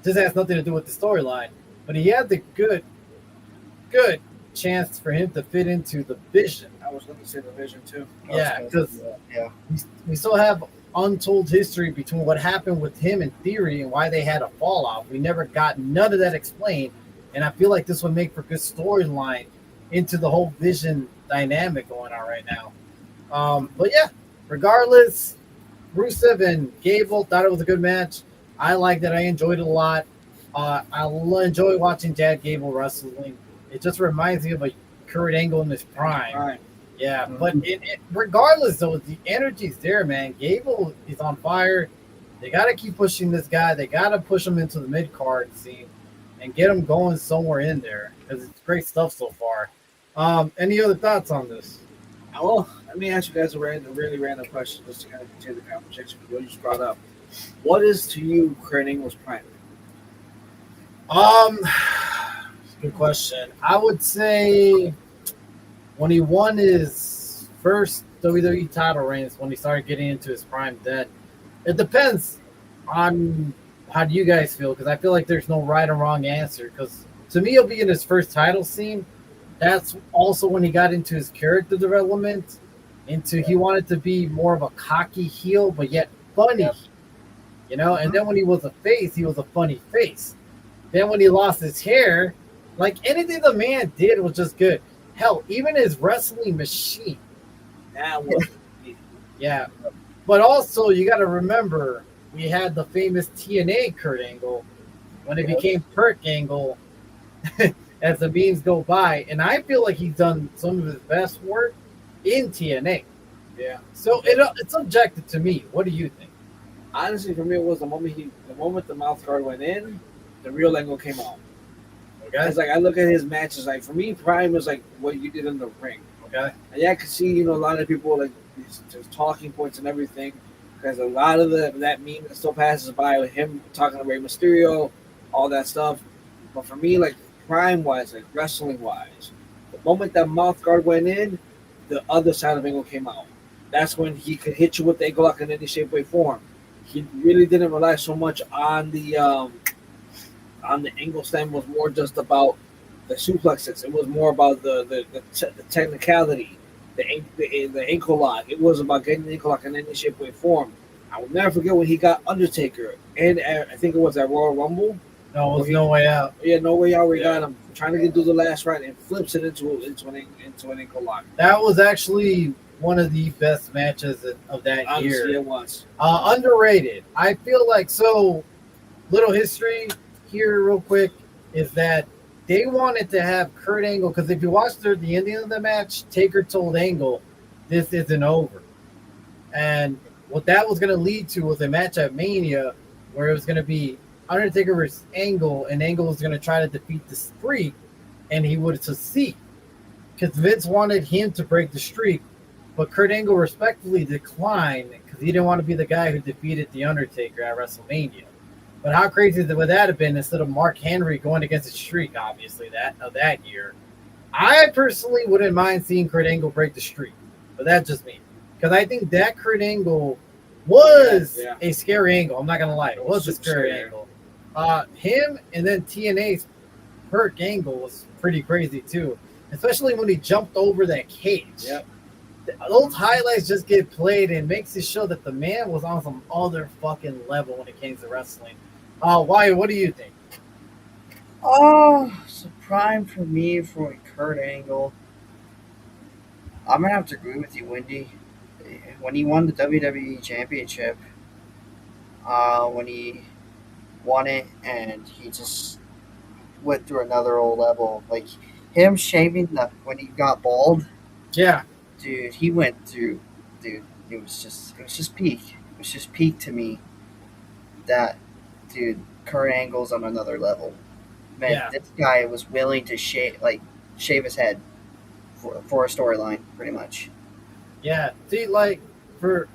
this has nothing to do with the storyline, but he had the good chance for him to fit into the Vision. I was going to say the Vision too. Yeah, because we still have untold history between what happened with him and Theory and why they had a fall off. We never got none of that explained, and I feel like this would make for good storyline into the whole Vision dynamic going on right now. But yeah, regardless, Rusev and Gable thought it was a good match. I liked it. I enjoyed it a lot. I enjoy watching Chad Gable wrestling. It just reminds me of a Kurt Angle in his prime. Right. Yeah, but regardless, though, the energy's there, man. Gable is on fire. They got to keep pushing this guy. They got to push him into the mid-card scene and get him going somewhere in there because it's great stuff so far. Any other thoughts on this? Well, let me ask you guys a really random question just to kind of continue the conversation with what you just brought up. What is to you Kurt Angle's prime? Good question. I would say when he won his first WWE title reigns, when he started getting into his prime then. It depends on how do you guys feel, because I feel like there's no right or wrong answer. Because to me, he'll be in his first title scene. That's also when he got into his character development. He wanted to be more of a cocky heel, but yet funny. You know, and then when he was a face, he was a funny face. Then when he lost his hair, like anything the man did was just good. Hell, even his wrestling machine. That was Yeah. But also, you got to remember, we had the famous TNA Kurt Angle when it became Kurt Angle as the memes go by. And I feel like he's done some of his best work in TNA. Yeah. So it's subjective to me. What do you think? Honestly, for me, it was the moment the mouth guard went in, the real Angle came out. Okay. It's like I look at his matches. Like for me, prime is like what you did in the ring. Okay. And yeah, I could see a lot of people like his talking points and everything, because a lot of that meme that still passes by with him talking to Rey Mysterio, all that stuff. But for me, like prime wise, like wrestling wise, the moment that mouth guard went in, the other side of Angle came out. That's when he could hit you with the ankle lock in any shape, way, form. He really didn't rely so much on the angle stem. Was more just about the suplexes. It was more about the technicality, the ankle lock. It was about getting the ankle lock in any shape, way, form. I will never forget when he got Undertaker, and I think it was at Royal Rumble. No, it was No Way Out. Yeah, No Way Out. We got him trying to get through the last ride and flips it into an ankle lock. That was actually one of the best matches of that year. Honestly, it was. Underrated. I feel like, so little history here real quick is that they wanted to have Kurt Angle, because if you watched the ending of the match, Taker told Angle, this isn't over. And what that was going to lead to was a match at Mania where it was going to be Undertaker versus Angle, and Angle was going to try to defeat the streak, and he would succeed. Because Vince wanted him to break the streak, but Kurt Angle respectfully declined because He didn't want to be the guy who defeated The Undertaker at WrestleMania. But how crazy would that have been instead of Mark Henry going against his streak, obviously, that year? I personally wouldn't mind seeing Kurt Angle break the streak, but that's just me. Because I think that Kurt Angle was a scary angle. I'm not going to lie. It was a scary angle. Him and then TNA's Kurt Angle was pretty crazy, too. Especially when he jumped over that cage. Yep. Those highlights just get played and makes it show that the man was on some other fucking level when it came to wrestling. Why? What do you think? Oh, it's a prime for me for Kurt Angle. I'm gonna have to agree with you, Wendy. When he won the WWE Championship, when he won it and he just went through another old level, like him shaving when he got bald. Yeah, dude, he went through. Dude, it was just peak. It was just peak to me. That dude, Kurt Angle's on another level. Man, this guy was willing to shave his head for a storyline, pretty much. Yeah, see, like for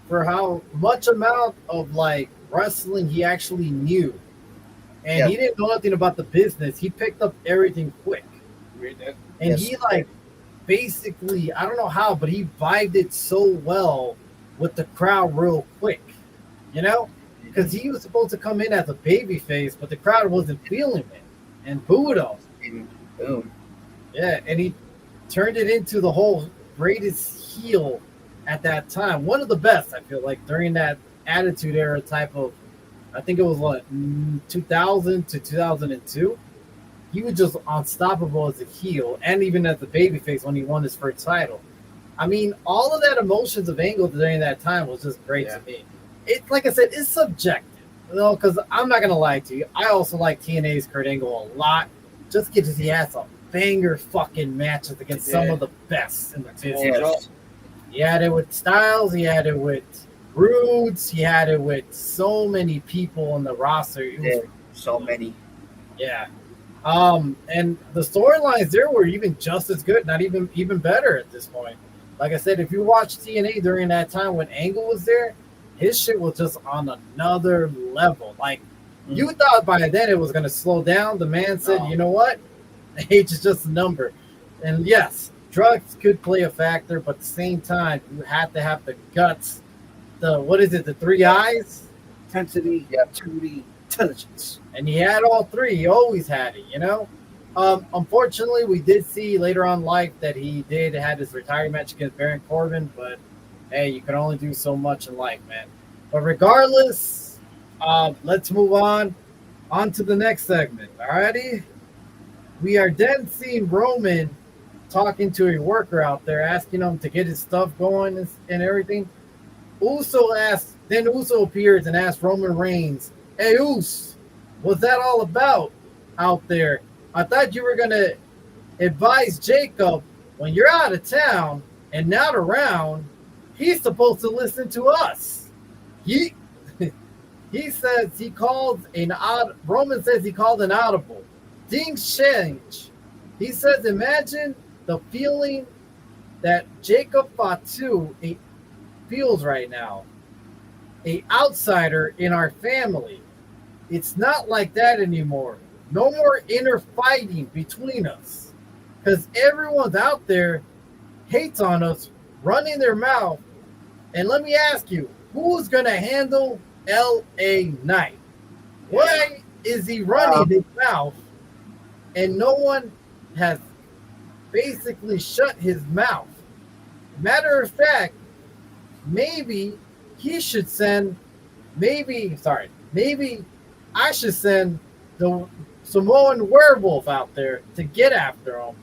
how much amount of like wrestling he actually knew, and he didn't know nothing about the business. He picked up everything quick, and he like basically, I don't know how, but he vibed it so well with the crowd real quick, you know. Because he was supposed to come in as a baby face, but the crowd wasn't feeling it and booed him. Boom. Yeah, and he turned it into the whole greatest heel at that time. One of the best, I feel like, during that Attitude Era type of, I think it was what, 2000 to 2002. He was just unstoppable as a heel and even as a babyface when he won his first title. I mean, all of that emotions of Angle during that time was just great to me. It's like I said, it's subjective, you know, because I'm not gonna lie to you. I also like TNA's Kurt Angle a lot, just because he has some banger fucking matches against some of the best in the business. He had it with Styles, he had it with Roods, he had it with so many people on the roster. So many. Yeah. And the storylines there were even just as good, not even better at this point. Like I said, if you watch TNA during that time when Angle was there, his shit was just on another level. Like, you thought by then it was going to slow down. The man said, you know what? Age is just a number. And yes, drugs could play a factor, but at the same time, you have to have the guts. The 3 eyes? Intensity, activity, intelligence. And he had all three. He always had it, you know? Unfortunately, we did see later on in life that he did have his retirement match against Baron Corbin, but hey, you can only do so much in life, man. But regardless, let's move on to the next segment. Alrighty? We are then seeing Roman talking to a worker out there, asking him to get his stuff going and everything. Uso appears and asks Roman Reigns, "Hey, Us, what's that all about out there? I thought you were going to advise Jacob when you're out of town and not around. He's supposed to listen to us." He says he called Roman says he called an audible. Things change. He says, imagine the feeling that Jacob Fatu feels right now. A outsider in our family. It's not like that anymore. No more inner fighting between us. Because everyone's out there hates on us, running their mouth. And let me ask you, who's going to handle LA Knight? Why is he running his mouth and no one has basically shut his mouth? Matter of fact, maybe I should send the Samoan werewolf out there to get after him.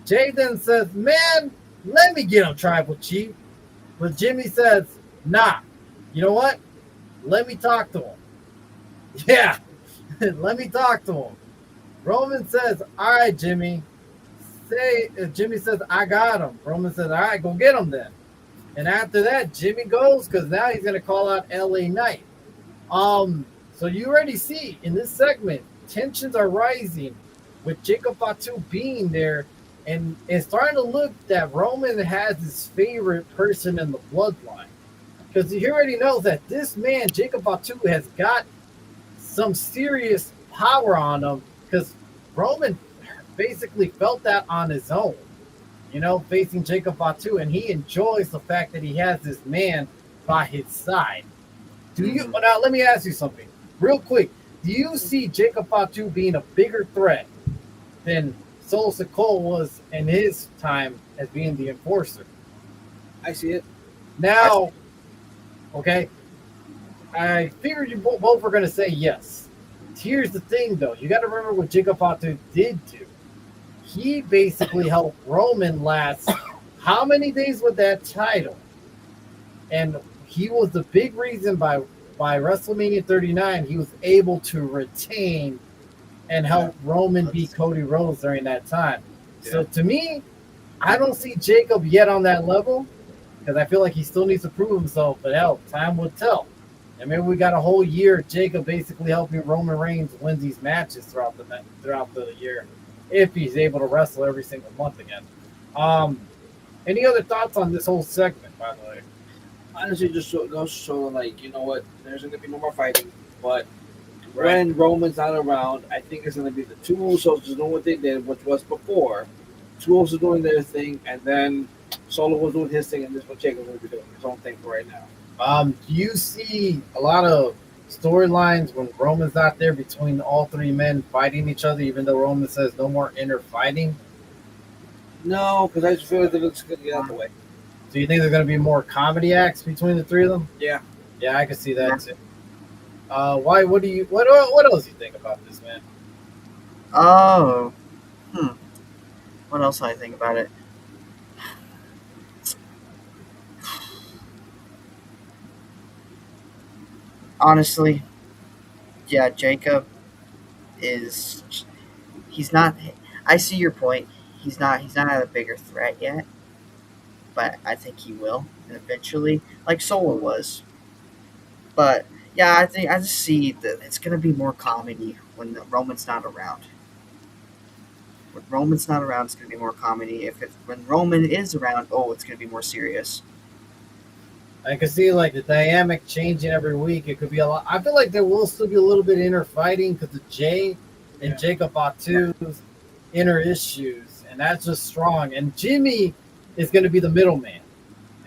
Jay then says, man, let me get him, Tribal Chief. But Jimmy says, nah, you know what? Let me talk to him. Yeah, let me talk to him. Roman says, all right, Jimmy. Jimmy says, I got him. Roman says, all right, go get him then. And after that, Jimmy goes because now he's going to call out LA Knight. So you already see in this segment, tensions are rising with Jacob Fatu being there. And it's starting to look that Roman has his favorite person in the bloodline. because he already knows that this man, Jacob Fatu, has got some serious power on him because Roman basically felt that on his own, facing Jacob Fatu, and he enjoys the fact that he has this man by his side. Now, let me ask you something real quick. Do you see Jacob Fatu being a bigger threat than Solo Sikoa was in his time as being the enforcer? I see it. Now, okay, I figured you both were going to say yes. Here's the thing, though. You got to remember what Jacob Fatu did do. He basically helped Roman last how many days with that title? And he was the big reason by WrestleMania 39 he was able to retain and help Roman beat Cody Rhodes during that time. Yeah. So to me, I don't see Jacob yet on that level because I feel like he still needs to prove himself. But hell, time will tell. And maybe we got a whole year of Jacob basically helping Roman Reigns win these matches throughout the year if he's able to wrestle every single month again. Any other thoughts on this whole segment, by the way? Honestly, just goes showing, like, you know what, there's going to be no more fighting, but when Roman's not around, I think it's going to be the two Usos just doing what they did, which was before. Two Usos doing their thing, and then Solo was doing his thing, and this one Jacob's going to be doing his own thing for right now. Do you see a lot of storylines when Roman's not there between all three men fighting each other, even though Roman says no more inner fighting? No, because I just feel like it looks good to get out of the way. So you think there's going to be more comedy acts between the three of them? Yeah. Yeah, I can see that too. Why? What else do you think about this, man? Oh, what else do I think about it? Honestly, yeah, Jacob he's not. I see your point. He's not a bigger threat yet, but I think he will eventually, like Solo was. But yeah, I just see that it's gonna be more comedy when Roman's not around. When Roman's not around, it's gonna be more comedy. When Roman is around, it's gonna be more serious. I can see like the dynamic changing every week. It could be a lot. I feel like there will still be a little bit of inner fighting because of Jay and Jacob Fatu's inner issues, and that's just strong. And Jimmy is going to be the middleman.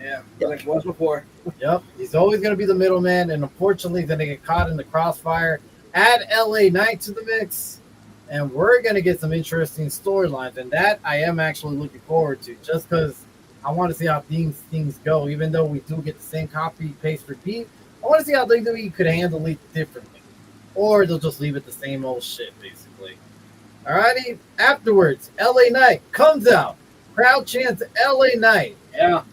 Yeah, like he was before. Yep, he's always going to be the middleman, and unfortunately, he's going to get caught in the crossfire. Add LA Knight to the mix, and we're going to get some interesting storylines, and that I am actually looking forward to, just because I want to see how things go. Even though we do get the same copy, paste, repeat, I want to see how WWE could handle it differently, or they'll just leave it the same old shit, basically. Alrighty. Afterwards, LA Knight comes out. Crowd chants LA Knight. Yeah.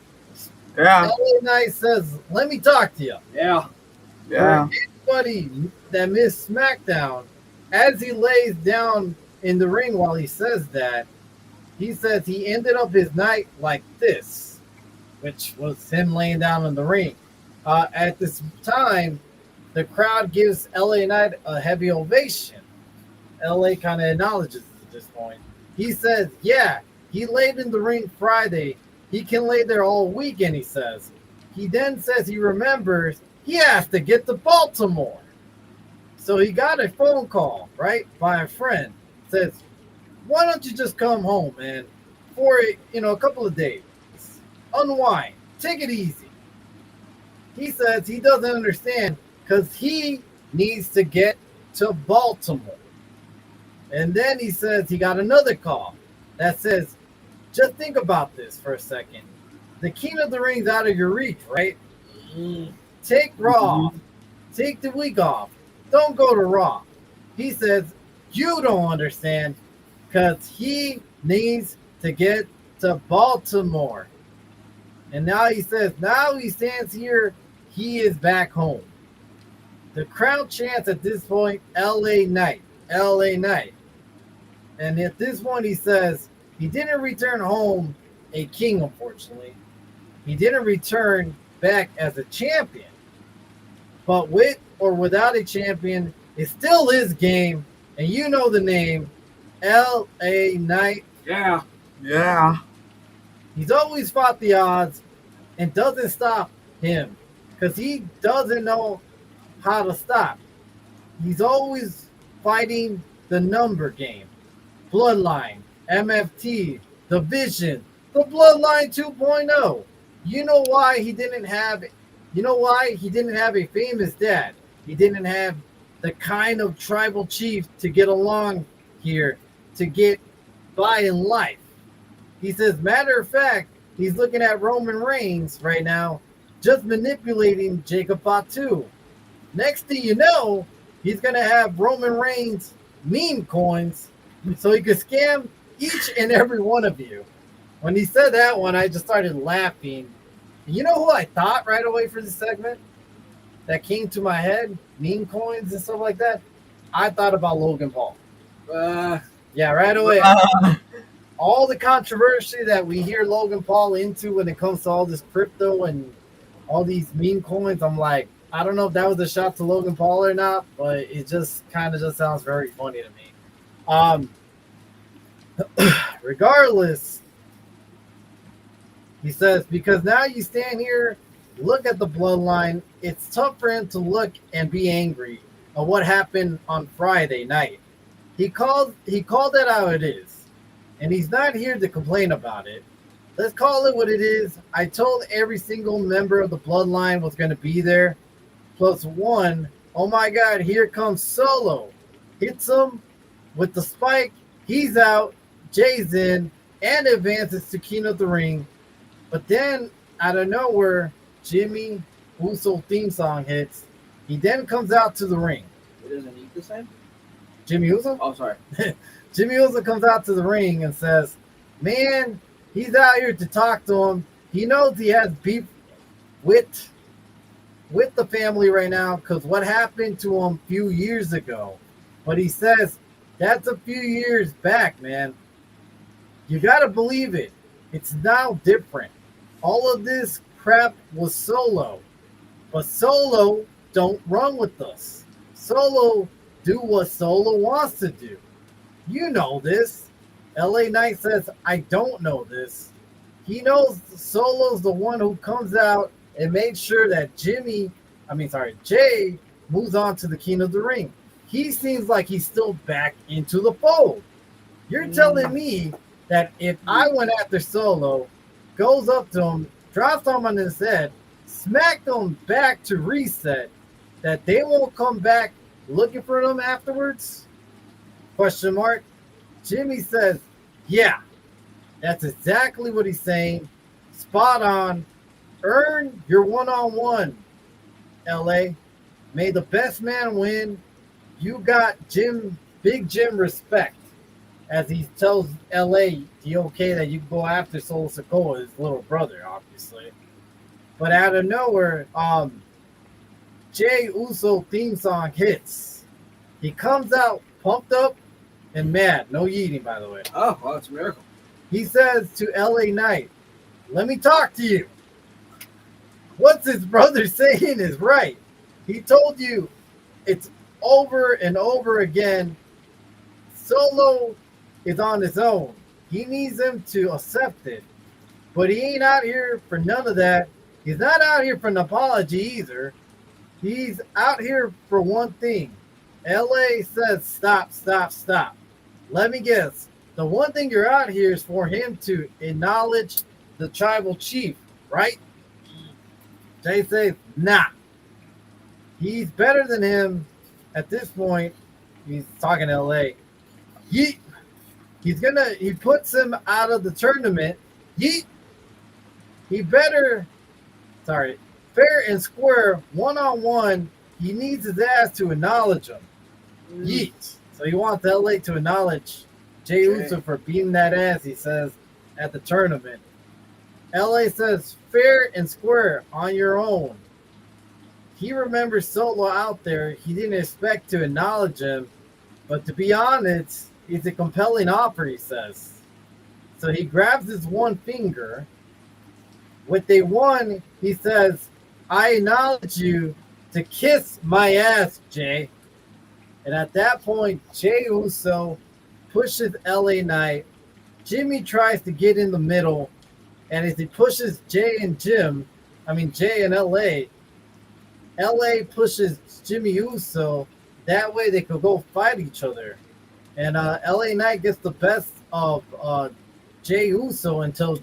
LA Knight says, "Let me talk to you." Yeah. Yeah. For anybody that missed SmackDown, as he lays down in the ring while he says that, he says he ended up his night like this, which was him laying down in the ring. At this time, the crowd gives LA Knight a heavy ovation. LA kind of acknowledges it at this point. He says, yeah, he laid in the ring Friday. He can lay there all weekend, he says. He then says he remembers he has to get to Baltimore. So he got a phone call, right, by a friend. Says, why don't you just come home, man, for a couple of days. Unwind. Take it easy. He says he doesn't understand because he needs to get to Baltimore. And then he says he got another call that says, just think about this for a second. The King of the Ring's out of your reach, right? Take Raw off. Take the week off. Don't go to Raw. He says, you don't understand because he needs to get to Baltimore. And now he says, now he stands here, he is back home. The crowd chants at this point, LA Knight, LA Knight. And at this point, he says he didn't return home a king, unfortunately. He didn't return back as a champion. But with or without a champion, it's still his game. And you know the name, LA Knight. Yeah. Yeah. He's always fought the odds and doesn't stop him because he doesn't know how to stop. He's always fighting the number game. Bloodline, MFT, Division, the Bloodline 2.0. You know why he didn't have a famous dad. He didn't have the kind of tribal chief to get along here, to get by in life. He says, matter of fact, he's looking at Roman Reigns right now, just manipulating Jacob Fatu. Next thing you know, he's going to have Roman Reigns meme coins so he could scam each and every one of you. When he said that one, I just started laughing. You know who I thought right away for this segment that came to my head? Meme coins and stuff like that? I thought about Logan Paul. Yeah, right away. All the controversy that we hear Logan Paul into when it comes to all this crypto and all these meme coins, I'm like, I don't know if that was a shot to Logan Paul or not, but it just kind of just sounds very funny to me. Regardless, he says, because now you stand here, look at the bloodline, it's tough for him to look and be angry at what happened on Friday night. He called it how it is, and he's not here to complain about it. Let's call it what it is. I told every single member of the bloodline was going to be there, plus one. Oh my God, here comes Solo. Hits him with the spike. He's out. Jay's in and advances to King of the Ring. But then, out of nowhere, Jimmy Uso theme song hits. He then comes out to the ring. It doesn't need the same? Jimmy Uso? Oh, sorry. Jimmy Uso comes out to the ring and says, man, he's out here to talk to him. He knows he has beef with the family right now because what happened to him a few years ago. But he says, that's a few years back, man. You got to believe it. It's now different. All of this crap was Solo. But Solo don't run with us. Solo do what Solo wants to do. You know this. LA Knight says, I don't know this. He knows Solo's the one who comes out and makes sure that Jay moves on to the King of the Ring. He seems like he's still back into the fold. You're telling me that if I went after Solo, goes up to him, drops him on his head, smacked him back to reset, that they won't come back looking for them afterwards? Question mark. Jimmy says, yeah, that's exactly what he's saying. Spot on. Earn your one-on-one, LA. May the best man win. You got Big Jim respect. As he tells LA the okay that you go after Solo Sikoa, his little brother, obviously. But out of nowhere, Jay Uso theme song hits. He comes out pumped up and mad. No yeeting, by the way. Oh, well, it's a miracle. He says to LA Knight, let me talk to you. What's his brother saying is right. He told you it's over and over again. Solo is on his own. He needs him to accept it. But he ain't out here for none of that. He's not out here for an apology either. He's out here for one thing. LA says stop, stop, stop. Let me guess. The one thing you're out here is for him to acknowledge the tribal chief, right? Jay says, nah. He's better than him at this point. He's talking to LA. Yeet. He puts him out of the tournament. Yeet. Fair and square, one-on-one, he needs his ass to acknowledge him. Yeet. So he wants LA to acknowledge Jay Uso for beating that ass, he says, at the tournament. LA says, fair and square, on your own. He remembers Solo out there. He didn't expect to acknowledge him, but to be honest, it's a compelling offer, he says. So he grabs his one finger. With a one, he says, I acknowledge you to kiss my ass, Jay. And at that point, Jay Uso pushes LA Knight. Jimmy tries to get in the middle. And as he pushes Jay and LA, LA pushes Jimmy Uso. That way they could go fight each other. And LA Knight gets the best of Jey Uso until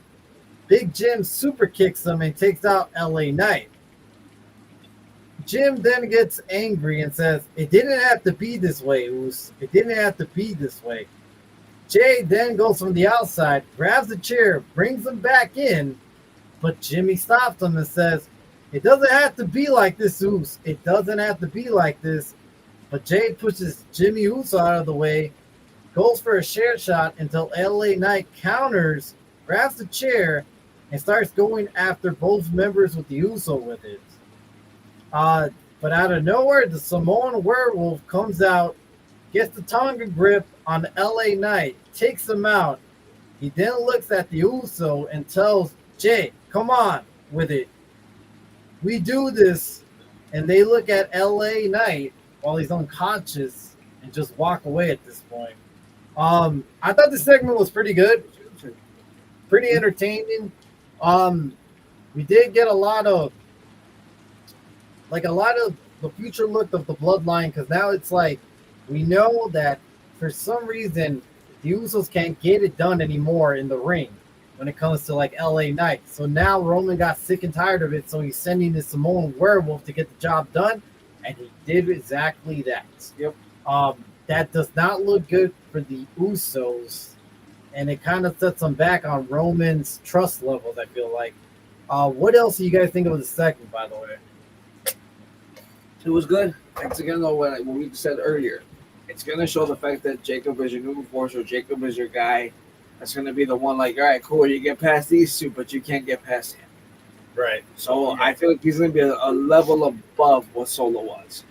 Big Jim super kicks him and takes out LA Knight. Jim then gets angry and says, "It didn't have to be this way, Uso. It didn't have to be this way." Jay then goes from the outside, grabs the chair, brings him back in, but Jimmy stops him and says, "It doesn't have to be like this, Uso. It doesn't have to be like this." But Jay pushes Jimmy Uso out of the way, goes for a chair shot until LA Knight counters, grabs the chair, and starts going after both members with the Uso with it. But out of nowhere, the Samoan werewolf comes out, gets the Tonga grip on LA Knight, takes him out. He then looks at the Uso and tells Jay, "Come on with it. We do this." And they look at LA Knight while he's unconscious and just walk away at this point. I thought the segment was pretty good, pretty entertaining. We did get a lot of the future look of the bloodline, because now it's like we know that for some reason the Usos can't get it done anymore in the ring when it comes to like LA Knight. So now Roman got sick and tired of it, so he's sending the Samoan werewolf to get the job done, and he did exactly that. Yep. That does not look good for the Usos, and it kind of sets them back on Roman's trust levels, I feel like. What else do you guys think of the segment, by the way? It was good. It's again though what we said earlier. It's gonna show the fact that Jacob is your new enforcer. Jacob is your guy. That's gonna be the one like, all right, cool, you get past these two, but you can't get past him. Right. So I feel like he's gonna be a level above what Solo was.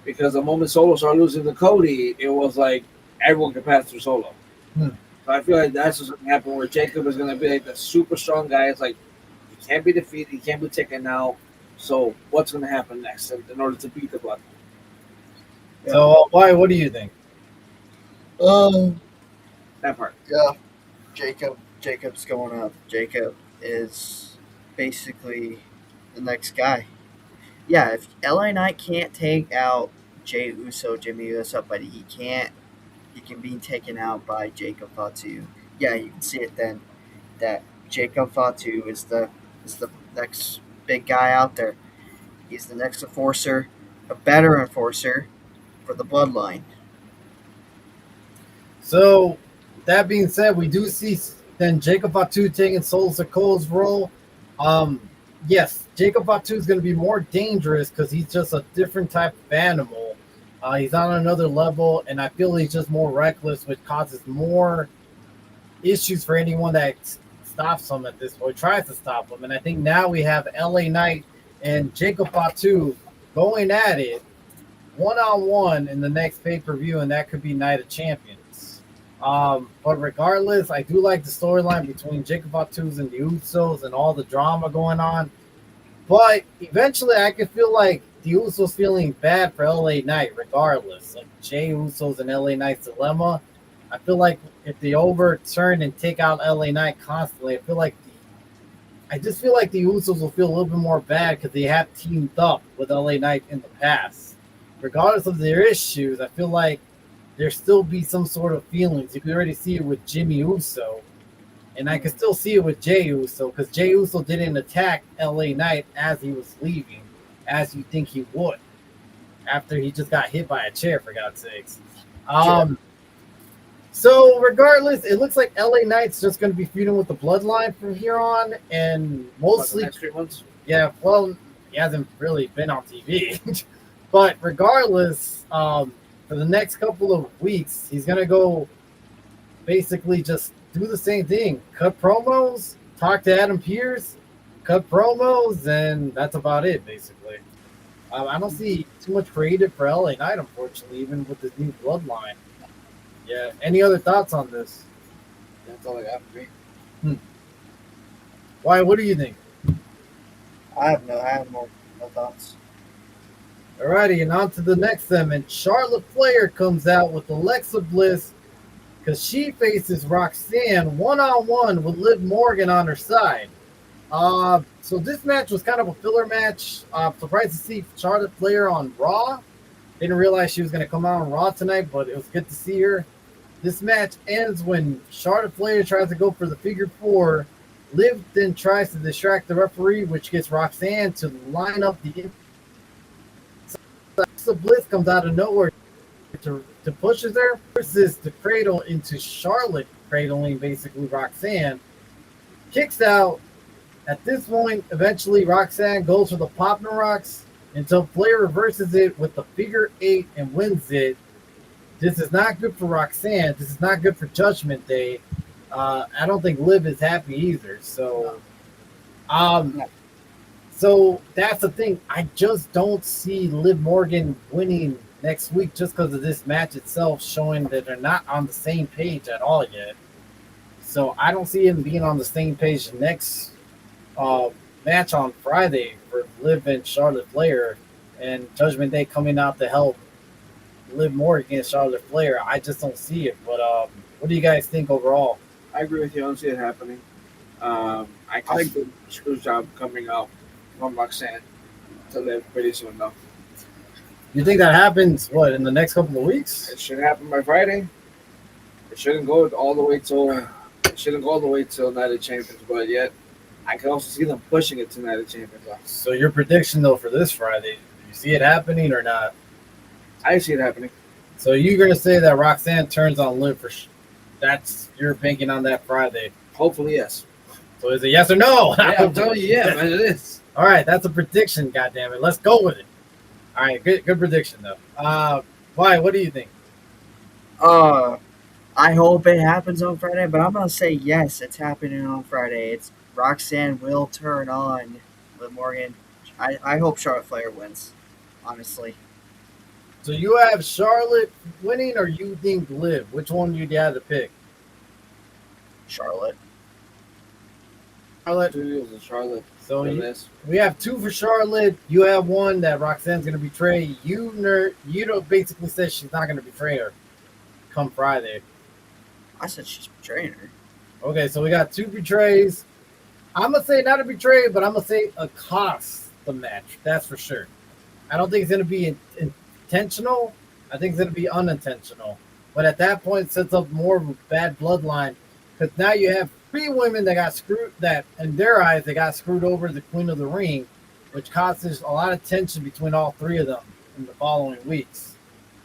Because the moment Solo started losing to Cody, it was like everyone could pass through Solo. So I feel like that's what's gonna happen, where Jacob is gonna be like the super strong guy. It's like he can't be defeated, he can't be taken out. So what's going to happen next in order to beat the Bloodline? Yeah. So why? What do you think? That part. Yeah, Jacob's going up. Jacob is basically the next guy. Yeah, if LA Knight can't take out Jey Uso, Jimmy Uso, but he can be taken out by Jacob Fatu. Yeah, you can see it then that Jacob Fatu is the next big guy out there. He's the next enforcer, a better enforcer for the bloodline. So, that being said, we do see then Jacob Fatu taking Solo Sikoa's role. Yes, Jacob Fatu is going to be more dangerous because he's just a different type of animal. He's on another level, and I feel he's just more reckless, which causes more issues for anyone that stops him at this point, tries to stop him. And I think now we have LA Knight and Jacob Fatu going at it one-on-one in the next pay-per-view, and that could be Night of Champions. But regardless, I do like the storyline between Jacob Fatu's and the Usos and all the drama going on. But eventually I can feel like the Usos feeling bad for LA Knight regardless. Like Jey Usos and LA Knight's dilemma. I feel like if they overturn and take out LA Knight constantly, I just feel like the Usos will feel a little bit more bad because they have teamed up with LA Knight in the past. Regardless of their issues, I feel like there still be some sort of feelings. You can already see it with Jimmy Uso, and I can still see it with Jey Uso because Jey Uso didn't attack LA Knight as he was leaving, as you think he would, after he just got hit by a chair, for God's sakes. Sure. So regardless, it looks like LA Knight's just going to be feuding with the Bloodline from here on, and mostly, next 3 months. yeah. Well, he hasn't really been on TV, but regardless, for the next couple of weeks, he's going to go basically just do the same thing: cut promos, talk to Adam Pearce, cut promos, and that's about it, basically. I don't see too much creative for LA Knight, unfortunately, even with this new Bloodline. Yeah. Any other thoughts on this? That's all I got for me. Why? What do you think? I have no thoughts. Alrighty, and on to the next segment. Charlotte Flair comes out with Alexa Bliss because she faces Roxanne one-on-one with Liv Morgan on her side. So this match was kind of a filler match. Surprised to see Charlotte Flair on Raw. Didn't realize she was going to come out on Raw tonight, but it was good to see her. This match ends when Charlotte Flair tries to go for the figure four. Liv then tries to distract the referee, which gets Roxanne to line up the Alexa Bliss comes out of nowhere to pushes her, forces the cradle into Charlotte, cradling basically Roxanne. Kicks out. At this point, eventually Roxanne goes for the Poppin' Rocks until Flair reverses it with the figure eight and wins it. This is not good for Roxanne. This is not good for Judgment Day. I don't think Liv is happy either. So that's the thing. I just don't see Liv Morgan winning next week just because of this match itself, showing that they're not on the same page at all yet. So I don't see him being on the same page next match on Friday for Liv and Charlotte Flair, and Judgment Day coming out to help Liv Morgan against Charlotte Flair. I just don't see it. But what do you guys think overall? I agree with you. I don't see it happening. I think the screw job coming out from Roxanne to Liv pretty soon, though. You think that happens, what, in the next couple of weeks? It should happen by Friday. It shouldn't go all the way till Night of Champions, but yet I can also see them pushing it to Night of Champions. So your prediction, though, for this Friday, do you see it happening or not? I see it happening. So you're going to say that Roxanne turns on Liv for that's you're banking on that Friday. Hopefully, yes. So is it yes or no? Yeah, I'm telling you, yeah, man, it is. All right, that's a prediction, goddammit. Let's go with it. All right, good prediction, though. Why? What do you think? I hope it happens on Friday, but I'm gonna say yes, it's happening on Friday. It's Roxanne will turn on Liv Morgan. I hope Charlotte Flair wins, honestly. So you have Charlotte winning, or you think Liv? Which one you'd have to pick? Charlotte. Charlotte. So we have two for Charlotte. You have one that Roxanne's going to betray. You don't basically say she's not going to betray her come Friday. I said she's betraying her. Okay, so we got two betrays. I'm going to say not a betray, but I'm going to say a cost the match. That's for sure. I don't think it's going to be intentional. I think it's going to be unintentional. But at that point, it sets up more of a bad bloodline. Because now you have three women that got screwed, that in their eyes, they got screwed over the Queen of the Ring, which causes a lot of tension between all three of them in the following weeks.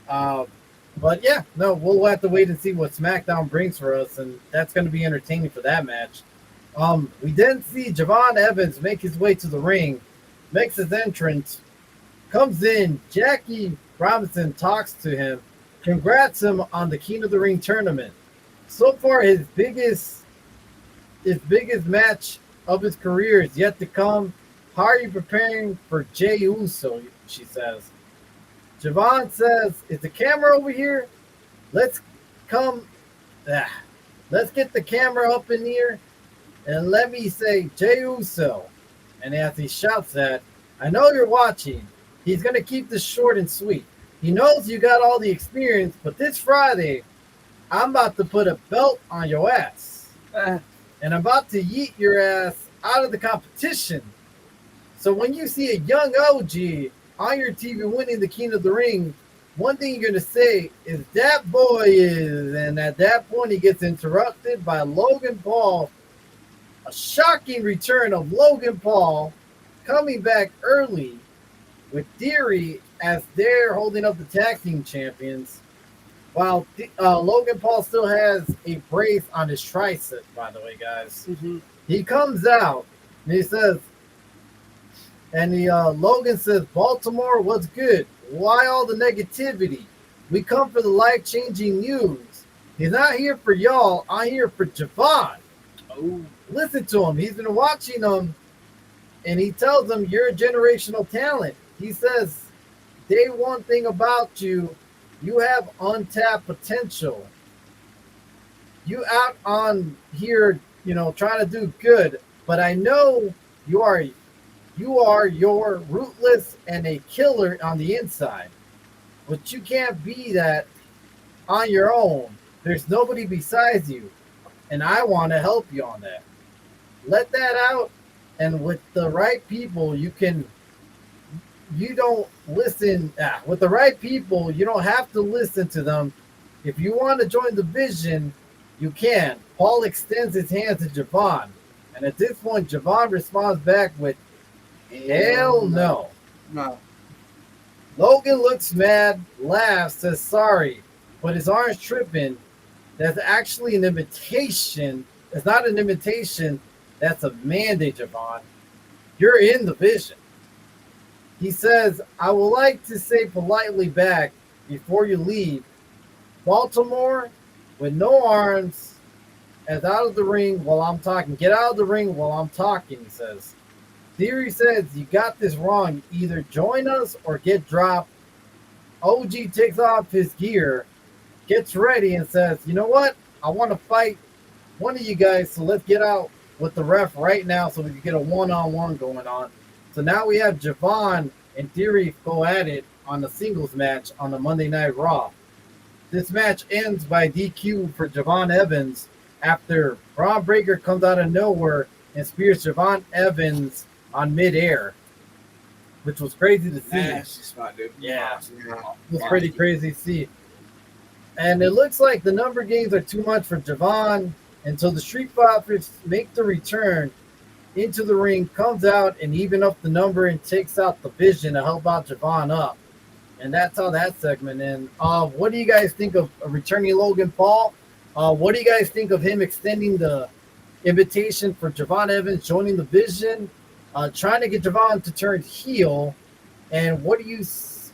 But yeah, no, we'll have to wait and see what SmackDown brings for us, and that's going to be entertaining for that match. We didn't see Javon Evans make his way to the ring, makes his entrance, comes in, Jackie Robinson talks to him, congrats him on the King of the Ring tournament. So far, his biggest match of his career is yet to come. How are you preparing for Jey Uso? She says. Javon says, "Is the camera over here? Let's get the camera up in here, and let me say Jey Uso." And as he shouts that, "I know you're watching." He's gonna keep this short and sweet. He knows you got all the experience, but this Friday, I'm about to put a belt on your ass. And I'm about to yeet your ass out of the competition. So when you see a young OG on your TV winning the King of the Ring, one thing you're going to say is that boy is, and at that point he gets interrupted by Logan Paul. A shocking return of Logan Paul coming back early with Theory as they're holding up the tag team champions. While Logan Paul still has a brace on his tricep, by the way, guys. Mm-hmm. He comes out and he says, Logan says, "Baltimore, what's good? Why all the negativity? We come for the life-changing news. He's not here for y'all. I'm here for Javon." Oh, listen to him. He's been watching him, and he tells him, "You're a generational talent." He says, "Day one thing about you, you have untapped potential. You out on here, trying to do good, but I know you are you're ruthless and a killer on the inside. But you can't be that on your own. There's nobody besides you, and I want to help you on that. Let that out And with the right people, you don't listen. With the right people, you don't have to listen to them. If you want to join the vision, you can. Paul extends his hand to Javon. And at this point, Javon responds back with, hell no. No. Logan looks mad, laughs, says sorry, but his arm's tripping. That's actually an invitation. It's not an invitation. That's a mandate, Javon. You're in the vision. He says, I would like to say politely back before you leave, Baltimore with no arms, as out of the ring while I'm talking. Get out of the ring while I'm talking, he says. Theory says, you got this wrong. Either join us or get dropped. OG takes off his gear, gets ready, and says, you know what? I want to fight one of you guys, so let's get out with the ref right now so we can get a one-on-one going on. So now we have Javon and Theory go at it on the singles match on the Monday Night Raw. This match ends by DQ for Javon Evans after Braun Breaker comes out of nowhere and spears Javon Evans on midair, which was crazy to see. Nasty spot, dude. Yeah. It was pretty crazy to see. And it looks like the number games are too much for Javon until the Street Profits make the return into the ring, comes out and even up the number and takes out the Vision to help out Javon up. And that's how that segment ends. What do you guys think of returning Logan Paul? What do you guys think of him extending the invitation for Javon Evans joining the Vision, trying to get Javon to turn heel? And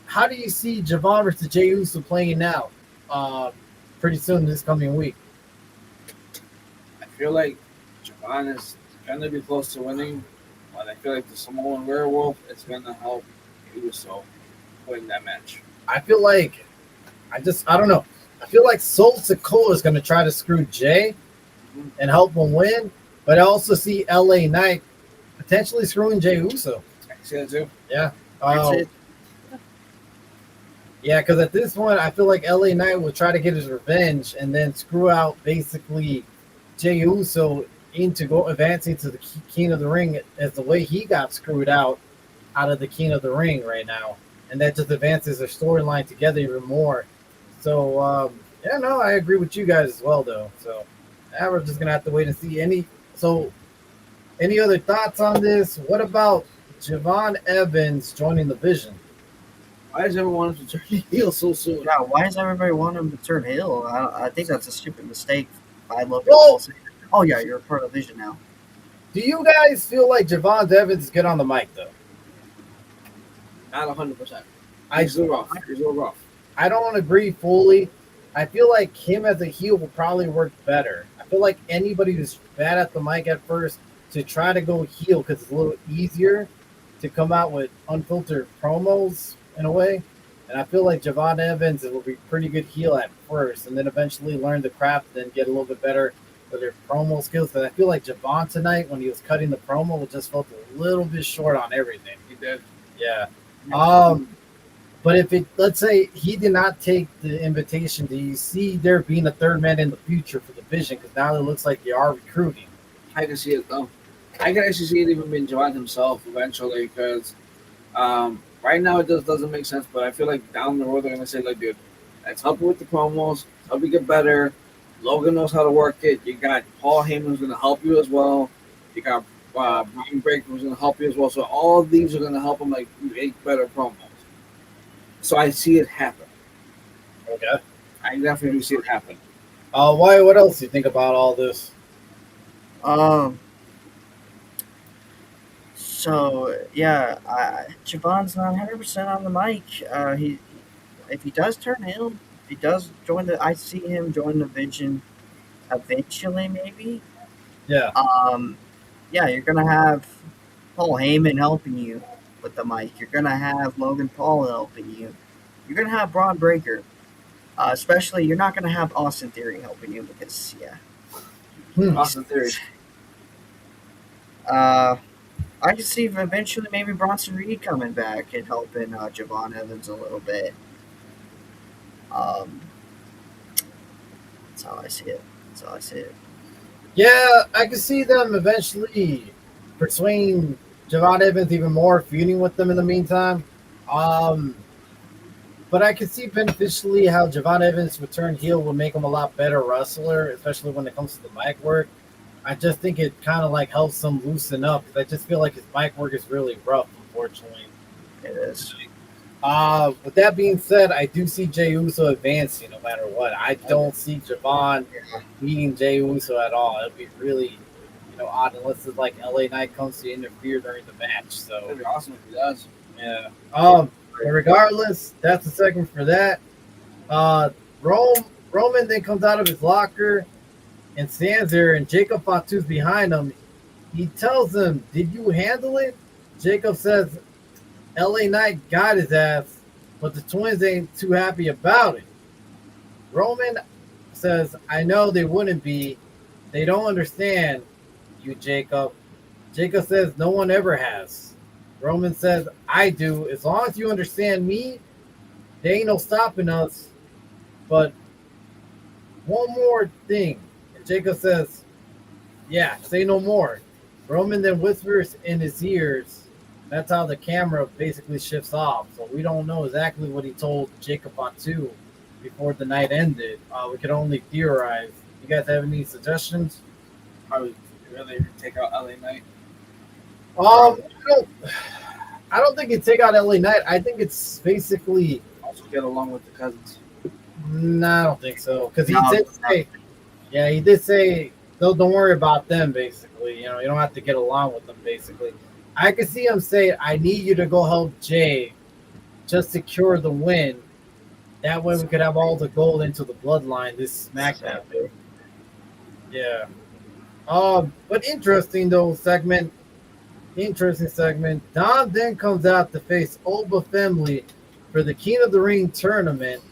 how do you see Javon versus Jey Uso playing out pretty soon this coming week? I feel like Javon is going to be close to winning, but I feel like the Samoan Werewolf is going to help Uso win that match. I feel like, I don't know. I feel like Sol Sikoa is going to try to screw Jay and help him win, but I also see LA Knight potentially screwing Jey Uso. I see that too. Yeah. That's it. Yeah, because at this point, I feel like LA Knight will try to get his revenge and then screw out basically Jey Uso into advancing to the King of the Ring as the way he got screwed out of the King of the Ring right now. And that just advances their storyline together even more. So, I agree with you guys as well, though. So, now we're just going to have to wait and see. Any other thoughts on this? What about Javon Evans joining the Vision? Why does everyone want him to turn heel so soon? Yeah, why does everybody want him to turn heel? I think that's a stupid mistake. I love Well, it. Oh, yeah, you're a part of the Vision now. Do you guys feel like Javon Evans is good on the mic, though? Not 100%. He's a little rough. I don't agree fully. I feel like him as a heel will probably work better. I feel like anybody who's bad at the mic at first to try to go heel because it's a little easier to come out with unfiltered promos in a way. And I feel like Javon Evans will be pretty good heel at first and then eventually learn the craft and get a little bit better with their promo skills. But I feel like Javon tonight, when he was cutting the promo, just felt a little bit short on everything. He did. Yeah. But if let's say he did not take the invitation, do you see there being a third man in the future for the Vision? Because now it looks like they are recruiting. I can see it though. I can actually see it even being Javon himself eventually because right now it just doesn't make sense. But I feel like down the road they're gonna say, like, dude, let's help you with the promos, help you get better. Logan knows how to work it. You got Paul Heyman who's gonna help you as well. You got Braun Breaker who's gonna help you as well. So all of these are gonna help him like make better promos. So I see it happen. Okay. I definitely see it happen. Why? What else do you think about all this? So yeah, Javon's not 100% on the mic. If he does turn heel, if he does join I see him join the Vision eventually, maybe. Yeah. Yeah, you're gonna have Paul Heyman helping you with the mic. You're gonna have Logan Paul helping you. You're gonna have Braun Breaker. Especially, you're not gonna have Austin Theory helping you because Austin Theory. I can see eventually maybe Bronson Reed coming back and helping Javon Evans a little bit. That's how I see it. Yeah, I can see them eventually persuading Javon Evans even more, feuding with them in the meantime. Um, but I can see beneficially how Javon Evans' return heel will make him a lot better wrestler, especially when it comes to the mic work. I just think it kind of like helps him loosen up because I just feel like his mic work is really rough, unfortunately. It is. With that being said, I do see Jey Uso advancing no matter what. I don't see Javon beating Jey Uso at all. It'll be really, odd unless it's like LA Knight comes to interfere during the match. So That'd be awesome if he does. yeah. But regardless, that's the segment for that. Roman then comes out of his locker and stands there, and Jacob Fatu's behind him. He tells him, "Did you handle it?" Jacob says, LA Knight got his ass, but the twins ain't too happy about it. Roman says, I know they wouldn't be. They don't understand you, Jacob. Jacob says, no one ever has. Roman says, I do. As long as you understand me, there ain't no stopping us. But one more thing. And Jacob says, yeah, say no more. Roman then whispers in his ears. That's how the camera basically shifts off. So we don't know exactly what he told Jacob Fatu before the night ended. We can only theorize. You guys have any suggestions? Probably really take out LA Knight. I don't think it's take out LA Knight. I think it's basically Also get along with the cousins. No, I don't think so. Because he did say, don't worry about them. Basically, you don't have to get along with them. Basically. I could see him say, I need you to go help Jay just secure the win. That way we could have all the gold into the bloodline this SmackDown. Yeah. But interesting though segment. Interesting segment. Dom then comes out to face Oba Family for the King of the Ring tournament.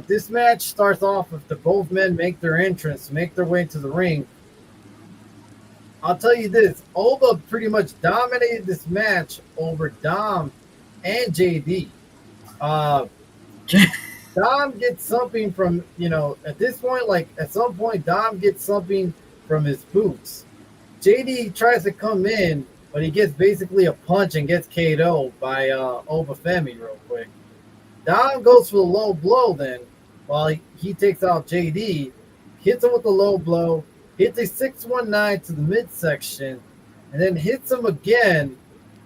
This match starts off with the both men make their entrance, make their way to the ring. I'll tell you this, Oba pretty much dominated this match over Dom and JD. Dom gets something from, at this point, like at some point, Dom gets something from his boots. JD tries to come in, but he gets basically a punch and gets KO'd by Oba Femi real quick. Dom goes for the low blow then, while he takes out JD, hits him with the low blow, hits a 619 to the midsection, and then hits him again,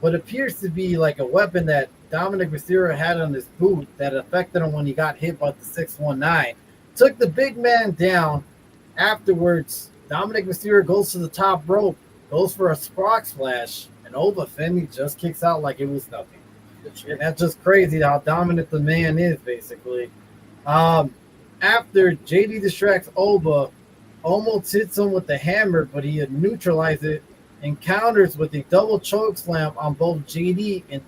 what appears to be like a weapon that Dominic Mysterio had on his boot that affected him when he got hit by the 619. Took the big man down. Afterwards, Dominic Mysterio goes to the top rope, goes for a Sprock Splash, and Oba Femi just kicks out like it was nothing. And that's just crazy how dominant the man is, basically. After JD distracts Oba, almost hits him with the hammer, but he had neutralized it and counters with a double choke slam on both JD and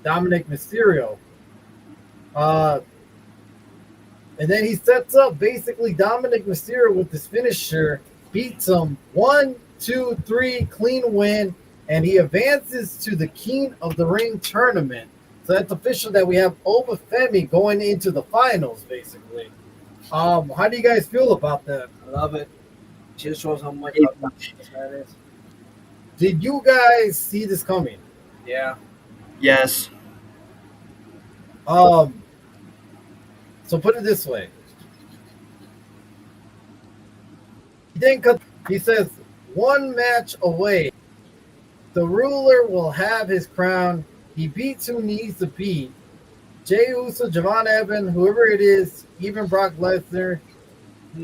Dominic Mysterio. And then he sets up basically Dominic Mysterio with his finisher, beats him 1, 2, 3, clean win, and he advances to the King of the Ring tournament. So that's official that we have Oba Femi going into the finals, basically. How do you guys feel about that? I love it. Just shows how much this man is. Did you guys see this coming? Yeah. Yes. So put it this way. He says, one match away. The ruler will have his crown. He beats who needs to beat. Jey Uso, Javon Evans, whoever it is, even Brock Lesnar.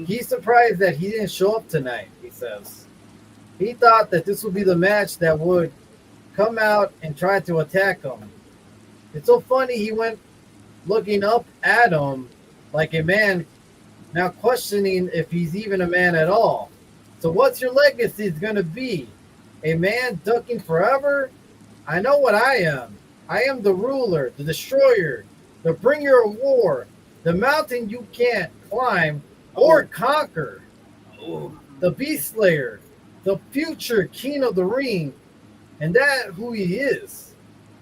He's surprised that he didn't show up tonight, he says. He thought that this would be the match that would come out and try to attack him. It's so funny he went looking up at him like a man, now questioning if he's even a man at all. So what's your legacy going to be? A man ducking forever? I know what I am. I am the ruler, the destroyer, the bringer of war, the mountain you can't climb or conquer, the beast slayer, the future king of the ring, and that who he is,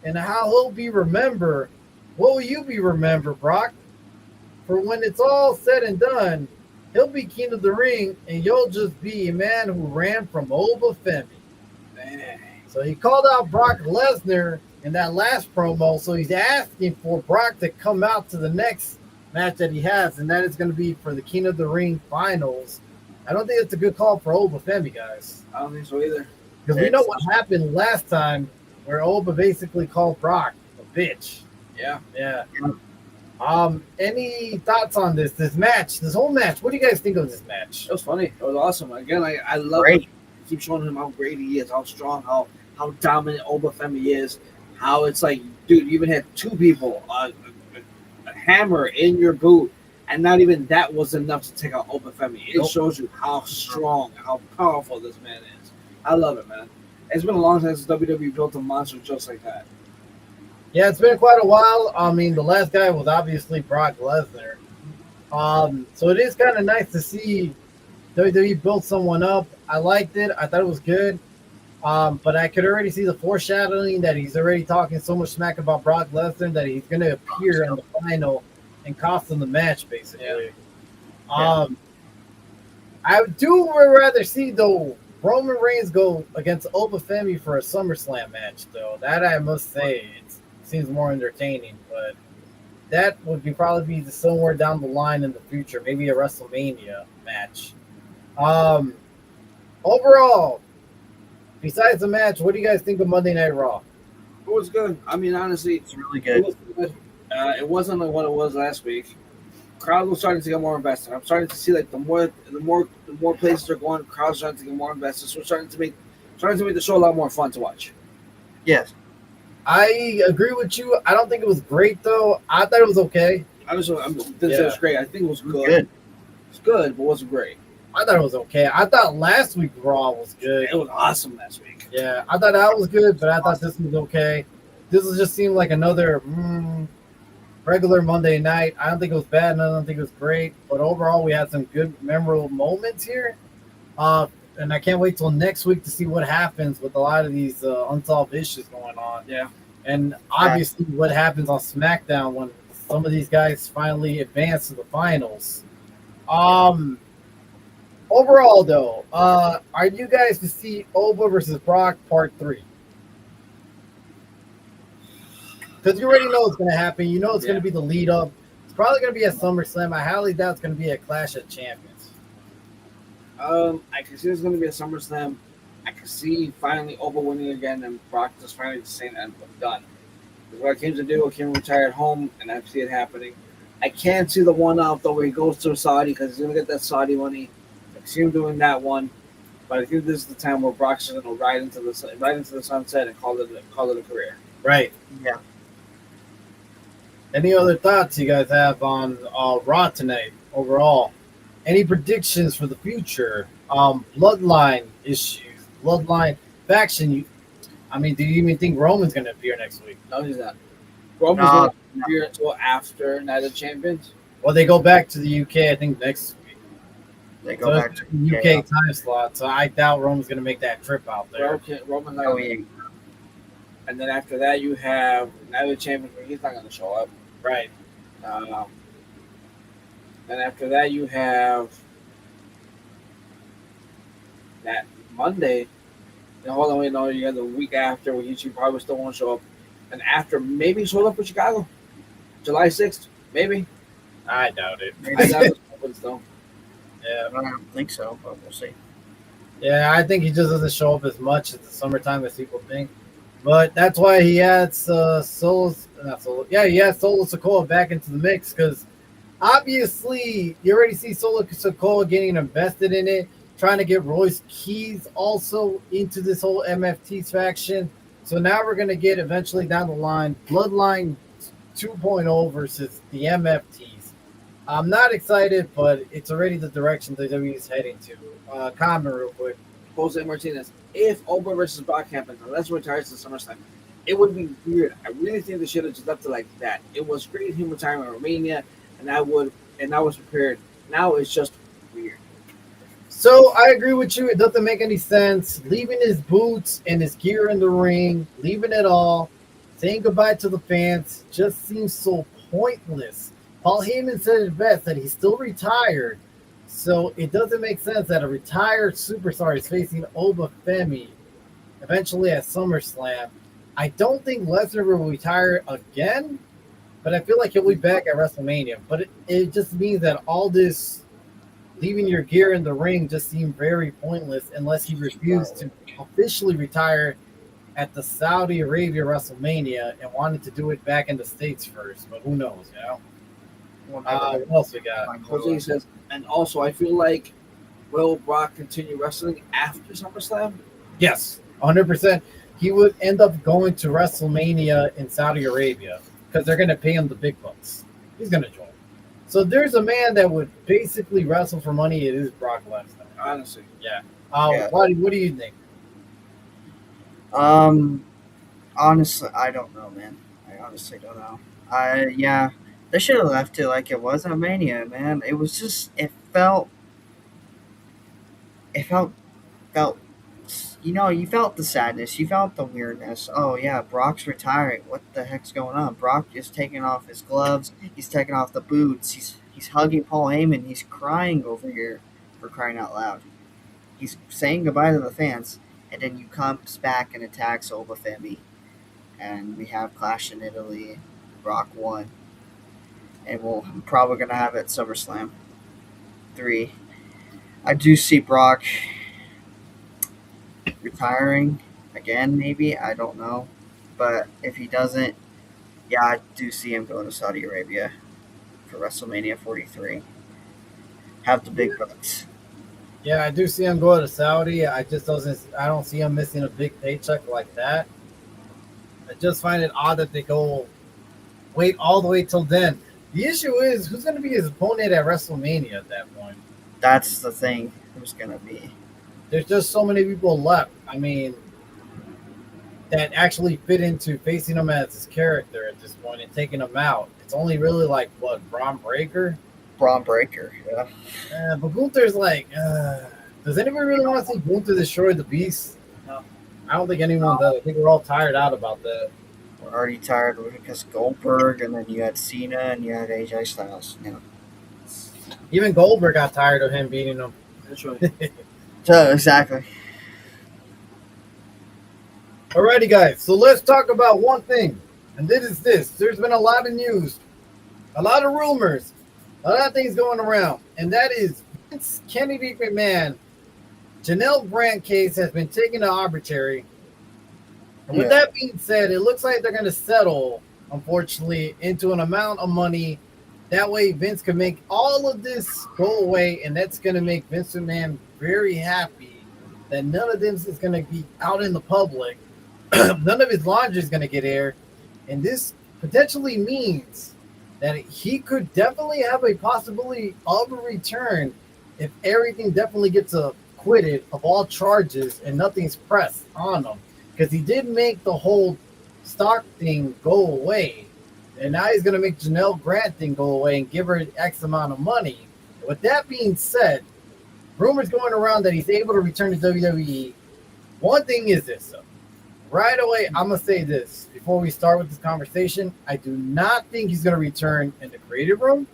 and how he'll be remembered. What will you be remembered, Brock? For when it's all said and done, he'll be king of the ring, and you'll just be a man who ran from Oba Femi. Man. So he called out Brock Lesnar in that last promo. So he's asking for Brock to come out to the next match that he has, and that is going to be for the King of the Ring finals. I don't think it's a good call for Oba Femi, guys. I don't think so either. Because we know what happened last time where Oba basically called Brock a bitch. Yeah. Yeah. Any thoughts on this match, this whole match? What do you guys think of this match? It was funny. It was awesome. Again, I love it. Keep showing him how great he is, how strong, how dominant Oba Femi is, how it's like, dude, you even had two people, a hammer in your boot, and not even that was enough to take out Oba Femi. It shows you how strong, how powerful this man is. I love it, man. It's been a long time since WWE built a monster just like that. Yeah, it's been quite a while. I mean, the last guy was obviously Brock Lesnar. So it is kind of nice to see WWE build someone up. I liked it. I thought it was good. But I could already see the foreshadowing that he's already talking so much smack about Brock Lesnar that he's going to appear in the final and cost him the match, basically. Yeah. I do rather see, though, Roman Reigns go against Oba Femi for a SummerSlam match, though. That I must say, it seems more entertaining. But that would probably be somewhere down the line in the future, maybe a WrestleMania match. Overall, besides the match, what do you guys think of Monday Night Raw? It was good. I mean, honestly, It's really it good. was good. It wasn't like what it was last week. Crowd was starting to get more invested. I'm starting to see like the more places are going, crowd's starting to get more invested. So we're starting to make the show a lot more fun to watch. Yes. I agree with you. I don't think it was great, though. I thought it was okay. I didn't say it was great. I think it was good. It's good, but it wasn't great. I thought it was okay. I thought last week's Raw was good. It was awesome last week. Yeah, I thought that was good, but I thought this was okay. This just seemed like another regular Monday night. I don't think it was bad, and I don't think it was great. But overall, we had some good, memorable moments here. And I can't wait till next week to see what happens with a lot of these unsolved issues going on. Yeah. And obviously what happens on SmackDown when some of these guys finally advance to the finals. Overall, though, are you guys to see Oba versus Brock Part 3? Because you already know it's going to happen. You know it's going to be the lead up. It's probably going to be at SummerSlam. I highly doubt it's going to be a Clash of Champions. I can see it's going to be a SummerSlam. I can see finally Oba winning again and Brock just finally saying I'm done. That's what I came to do. I came to retire at home, and I see it happening. I can't see the one out, though, where he goes to Saudi because he's going to get that Saudi money. I see him doing that one. But I think this is the time where Brock's going to ride into the sunset and call it a career. Right. Yeah. Any other thoughts you guys have on Raw tonight overall? Any predictions for the future? Bloodline issues, bloodline faction. Do you even think Roman's going to appear next week? No, he's not. Roman's going to appear until after Night of Champions. Well, they go back to the UK, I think, next week. They go back to the UK time slot, so I doubt Roman's going to make that trip out there. Roman's not going. And then after that, you have Night of Champions, where he's not going to show up. Right. Then after that, you have that Monday. And hold on, wait, no, you have the week after where he probably still won't show up. And after, maybe he shows up for Chicago, July 6th, maybe. I doubt it. I doubt it still. Yeah, I don't think so, but we'll see. Yeah, I think he just doesn't show up as much at the summertime as people think. But that's why he adds Solo Sikoa back into the mix, because obviously you already see Solo Sikoa getting invested in it, trying to get Royce Keys also into this whole MFT faction. So now we're going to get eventually down the line Bloodline 2.0 versus the MFTs. I'm not excited, but it's already the direction WWE is heading to. Comment real quick. Jose Martinez, if Oba versus Brock happens, unless he retires to SummerSlam, it would be weird. I really think they should have just left it like that. It was great him retiring in Romania, and I was prepared. Now it's just weird. So I agree with you. It doesn't make any sense. Leaving his boots and his gear in the ring, leaving it all, saying goodbye to the fans, just seems so pointless. Paul Heyman said it best that he's still retired. So it doesn't make sense that a retired superstar is facing Oba Femi eventually at SummerSlam. I don't think Lesnar will retire again, but I feel like he'll be back at WrestleMania. But it just means that all this leaving your gear in the ring just seemed very pointless unless he refused to officially retire at the Saudi Arabia WrestleMania and wanted to do it back in the States first. But who knows, you know? What else we got? Jose says, and also I feel like will Brock continue wrestling after SummerSlam? Yes, 100%. He would end up going to WrestleMania in Saudi Arabia because they're going to pay him the big bucks. He's going to join. So there's a man that would basically wrestle for money. It is Brock Lesnar. Honestly. Yeah. Yeah. What do you think? Honestly, I don't know, man. I honestly don't know. They should have left it like it was at Mania, man. It was just it felt you felt the sadness, you felt the weirdness. Oh yeah, Brock's retiring. What the heck's going on? Brock is taking off his gloves, he's taking off the boots, he's hugging Paul Heyman, he's crying over here, for crying out loud. He's saying goodbye to the fans, and then you comes back and attacks Obafemi. And we have Clash in Italy. Brock won. And we're probably gonna have it at SummerSlam 3. I do see Brock retiring again, maybe. I don't know. But if he doesn't, yeah, I do see him going to Saudi Arabia for WrestleMania 43. Have the big bucks. Yeah, I do see him go to Saudi. I don't see him missing a big paycheck like that. I just find it odd that they go wait all the way till then. The issue is who's going to be his opponent at WrestleMania at that point. That's the thing. Who's going to be? There's just so many people left. I mean, that actually fit into facing him as his character at this point and taking him out. It's only really like what, Braun Breaker? Braun Breaker, yeah. But Gunther's like, does anybody really want to see Gunther destroy the Beast? No. I don't think anyone does. I think we're all tired out about that. We're already tired because Goldberg, and then you had Cena, and you had AJ Styles. You know. Even Goldberg got tired of him beating him. That's right. So, exactly. Alrighty, guys. So let's talk about one thing. And this is this. There's been a lot of news, a lot of rumors, a lot of things going around. And that is Vince Kennedy McMahon, Janelle Grant case has been taken to arbitrary. And with that being said, it looks like they're going to settle, unfortunately, into an amount of money. That way, Vince can make all of this go away, and that's going to make Vince McMahon very happy that none of this is going to be out in the public. None of his laundry is going to get aired. And this potentially means that he could definitely have a possibility of a return if everything definitely gets acquitted of all charges and nothing's pressed on him. Because he did make the whole stock thing go away. And now he's going to make Janelle Grant thing go away and give her X amount of money. With that being said, rumors going around that he's able to return to WWE. One thing is this, though. Right away, I'm going to say this. Before we start with this conversation, I do not think he's going to return in the creative room.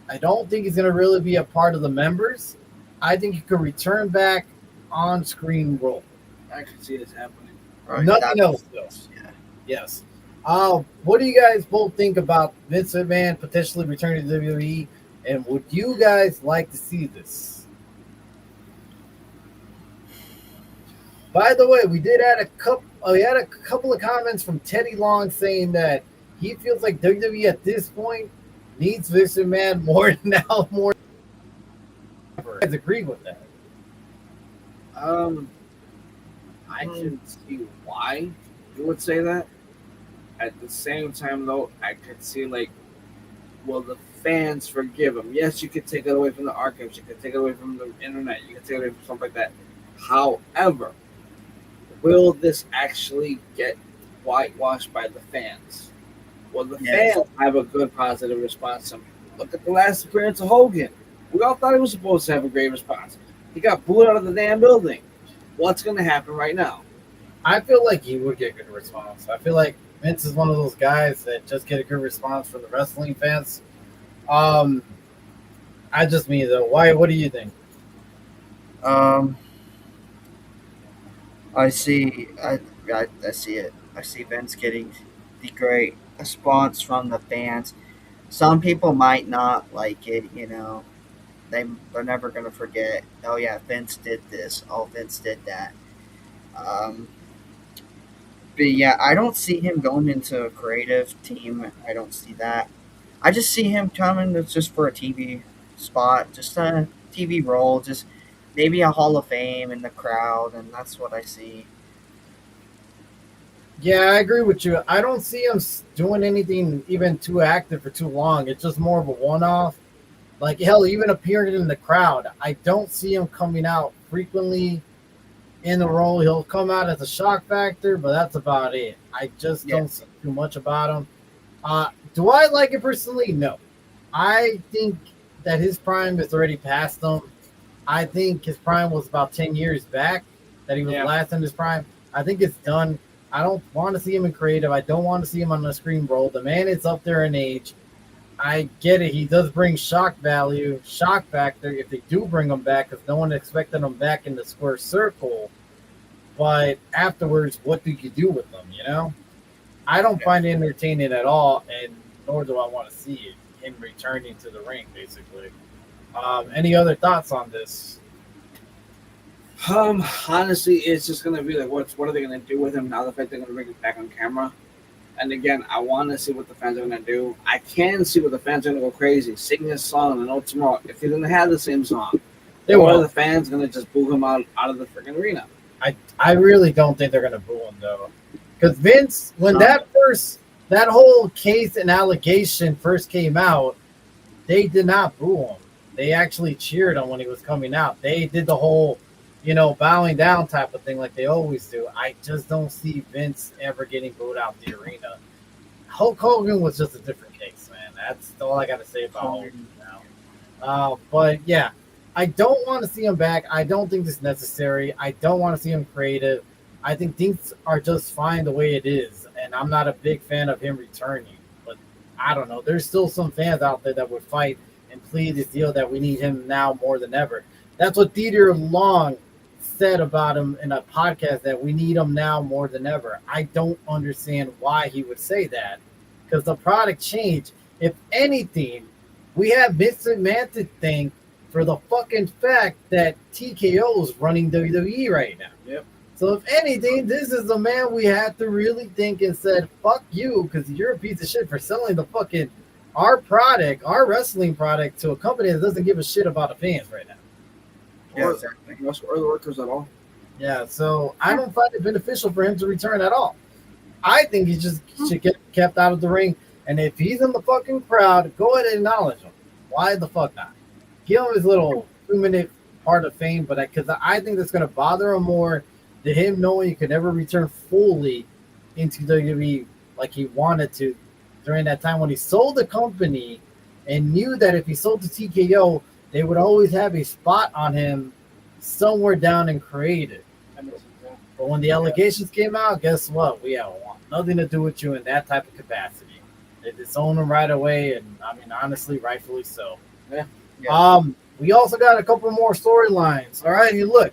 I don't think he's going to really be a part of the members. I think he could return back on-screen role. I can see this happening. Right, Nothing else, though. Yeah. Yes. What do you guys both think about Vince McMahon potentially returning to WWE? And would you guys like to see this? By the way, we had a couple of comments from Teddy Long saying that he feels like WWE at this point needs Vince McMahon more now, more than ever. You guys agree with that? I can see why you would say that. At the same time, though, I could see, like, will the fans forgive him? Yes, you could take it away from the archives. You could take it away from the internet. You could take it away from something like that. However, will this actually get whitewashed by the fans? Will the fans have a good, positive response to him? Look at the last appearance of Hogan. We all thought he was supposed to have a great response. He got booed out of the damn building. What's going to happen right now? I feel like he would get a good response. I feel like Vince is one of those guys that just get a good response from the wrestling fans. I just mean though. Why? What do you think? I see it. I see Vince getting the great response from the fans. Some people might not like it, you know. They're never gonna forget. Oh yeah, Vince did this. Oh, Vince did that. Um, but yeah, I don't see him going into a creative team. I don't see that. I just see him coming just for a TV spot, just a TV role, just maybe a Hall of Fame in the crowd, and that's what I see. Yeah, I agree with you. I don't see him doing anything even too active for too long. It's just more of a one-off. Like hell, even appearing in the crowd, I don't see him coming out frequently in the role. He'll come out as a shock factor, but that's about it. I just Yeah, don't see too much about him. Do I like it personally? No. I think that his prime is already past him. I think his prime was about 10 years back, that he was Yeah. last in his prime. I think it's done. I don't want to see him in creative. I don't want to see him on the screen role. The man is up there in age. I get it. He does bring shock value, shock factor if they do bring him back, because no one expected him back in the square circle. But afterwards, what do you do with them? You know, I don't find it entertaining at all, and nor do I want to see it, him returning to the ring. Basically, any other thoughts on this? Honestly, it's just gonna be like, what are they gonna do with him now? The fact they're gonna bring him back on camera. And again, I want to see what the fans are gonna do. I can see what the fans are gonna go crazy, sing his song, and know tomorrow if he's gonna have the same song, They or are will. the fans gonna just boo him out of the freaking arena? I really don't think they're gonna boo him though, because Vince, when No. that whole case and allegation first came out, they did not boo him. They actually cheered him when he was coming out. They did the whole, bowing down type of thing like they always do. I just don't see Vince ever getting booed out the arena. Hulk Hogan was just a different case, man. That's all I got to say about Hogan now. But yeah, I don't want to see him back. I don't think it's necessary. I don't want to see him creative. I think things are just fine the way it is, and I'm not a big fan of him returning. But I don't know. There's still some fans out there that would fight and plead this deal that we need him now more than ever. That's what Dieter Long said about him in a podcast, that we need him now more than ever. I don't understand why he would say that, because the product changed. If anything, we have Vince McMahon to thank for the fucking fact that TKO is running WWE right now. Yep. So if anything, this is the man we had to really think and said, fuck you, because you're a piece of shit for selling the fucking our product, our wrestling product, to a company that doesn't give a shit about the fans right now. yeah, Or, exactly. or the workers at all. Yeah, so I don't find it beneficial for him to return at all. I think he just should get kept out of the ring. And if he's in the fucking crowd, go ahead and acknowledge him. Why the fuck not? Give him his little 2-minute part of fame, but because I think that's going to bother him more than him knowing he could never return fully into WWE like he wanted to during that time when he sold the company and knew that if he sold to TKO, they would always have a spot on him somewhere down in creative. But when the allegations came out, guess what? We have nothing to do with you in that type of capacity. They disowned him right away, and I mean, honestly, rightfully so. Yeah. Yeah. We also got a couple more storylines. All right, you look,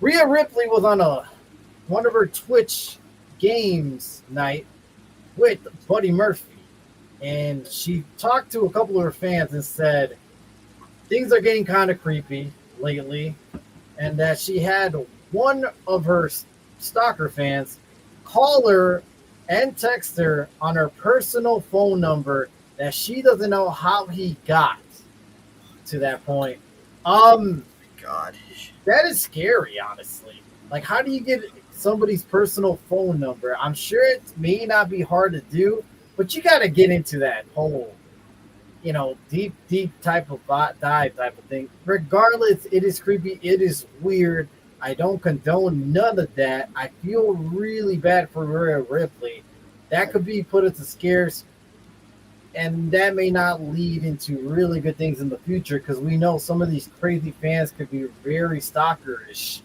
Rhea Ripley was on one of her Twitch games night with Buddy Murphy, and she talked to a couple of her fans and said things are getting kind of creepy lately, and that she had one of her stalker fans call her and text her on her personal phone number that she doesn't know how he got to that point. God. That is scary, honestly. Like, how do you get somebody's personal phone number? I'm sure it may not be hard to do, but you got to get into that whole, deep type of dive type of thing. Regardless, it is creepy. It is weird. I don't condone none of that. I feel really bad for Rhea Ripley. That could be put into scares, and that may not lead into really good things in the future, because we know some of these crazy fans could be very stalkerish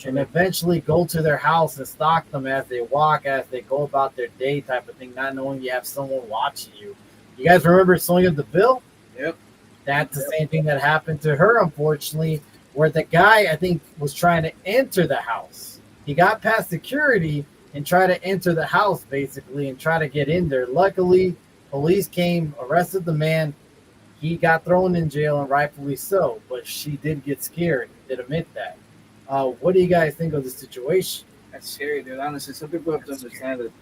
and eventually go to their house and stalk them as they walk, as they go about their day type of thing, not knowing you have someone watching you. You guys remember Sonya Deville? Yep. That's the same thing that happened to her, unfortunately, where the guy, I think, was trying to enter the house He got past security and tried to enter the house basically and try to get in there. Luckily, police came, arrested the man. He got thrown in jail, and rightfully so. But she did get scared. Did admit that. What do you guys think of the situation? That's scary, dude. Honestly, some people have to understand that.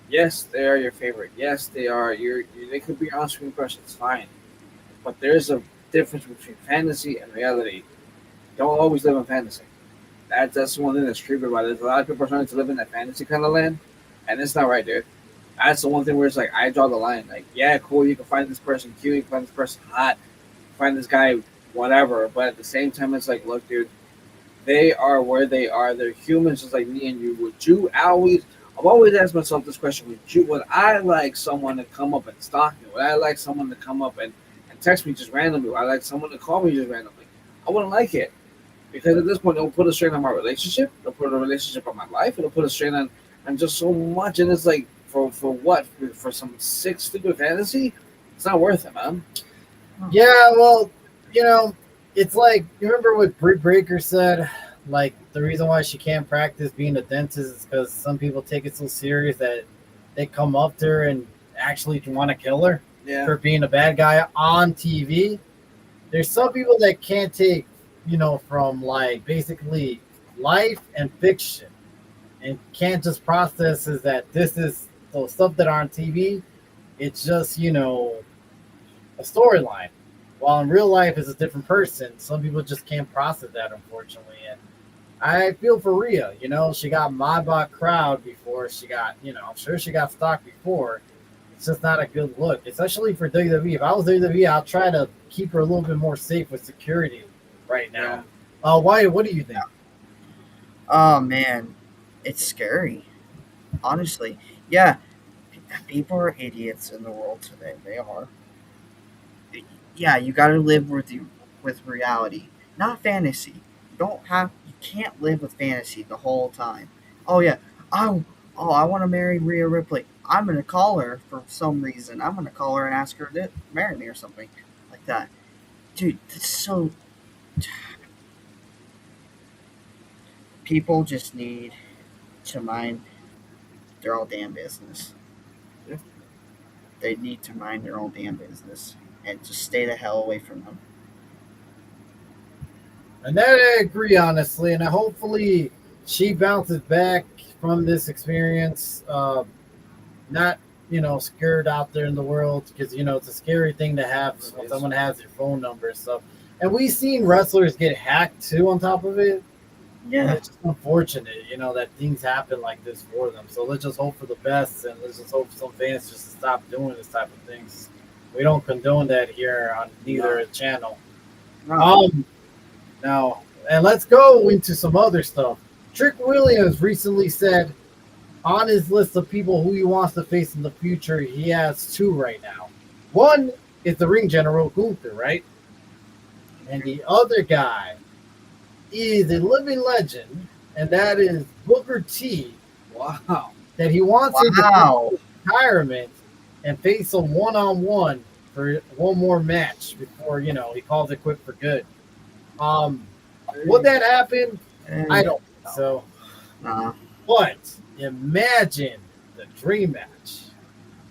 Yes, they are your favorite. Yes, they are They could be your on-screen crush. It's fine, but there's a difference between fantasy and reality. Don't always live in fantasy. That's one thing that's creepy about it. There's a lot of people trying to live in that fantasy kind of land, and it's not right, dude. That's the one thing where it's like I draw the line. Like, yeah, cool, you can find this person cute, you can find this person hot, find this guy whatever, but at the same time, it's like, look, dude, they are where they are. They're humans just like me and you. I've always asked myself this question: would I like someone to come up and stalk me? Would I like someone to come up and text me just randomly? Would I like someone to call me just randomly? I wouldn't like it. Because at this point, it'll put a strain on my relationship. It'll put a relationship on my life. It'll put a strain on just so much. And it's like, for what? For some sick, stupid fantasy? It's not worth it, man. Yeah, well, it's like, you remember what Britt Baker said? Like, the reason why she can't practice being a dentist is because some people take it so serious that they come up to her and actually want to kill her for being a bad guy on TV. There's some people that can't take from like basically life and fiction and can't just process is that this is the stuff that are on TV. It's just, a storyline. While in real life is a different person. Some people just can't process that, unfortunately. And I feel for Rhea, she got mobbed by a crowd before she got, I'm sure she got stalked before. It's just not a good look, especially for WWE. If I was WWE, I'll try to keep her a little bit more safe with security right now. Why? What do you think? Oh man, it's scary. Honestly, yeah, people are idiots in the world today. They are. Yeah, you got to live with reality, not fantasy. You can't live with fantasy the whole time. Oh yeah, I want to marry Rhea Ripley. I'm gonna call her for some reason. I'm gonna call her and ask her to marry me or something like that. Dude, that's so. People just need to mind their own damn business. Yeah. They need to mind their own damn business and just stay the hell away from them. And that I agree, honestly. And hopefully she bounces back from this experience. Not, scared out there in the world because, it's a scary thing to have when someone has your phone number and stuff. And we've seen wrestlers get hacked too on top of it. Yeah. And it's just unfortunate, that things happen like this for them. So let's just hope for the best, and let's just hope some fans just stop doing this type of things. We don't condone that here on neither channel. No. Now, and let's go into some other stuff. Trick Williams recently said on his list of people who he wants to face in the future, he has two right now. One is the ring general, Gunther, right? And the other guy is a living legend, and that is Booker T. Wow. That he wants him to retirement and face him one-on-one for one more match before, he calls it quit for good. Would that happen? I don't think so. But imagine the dream match.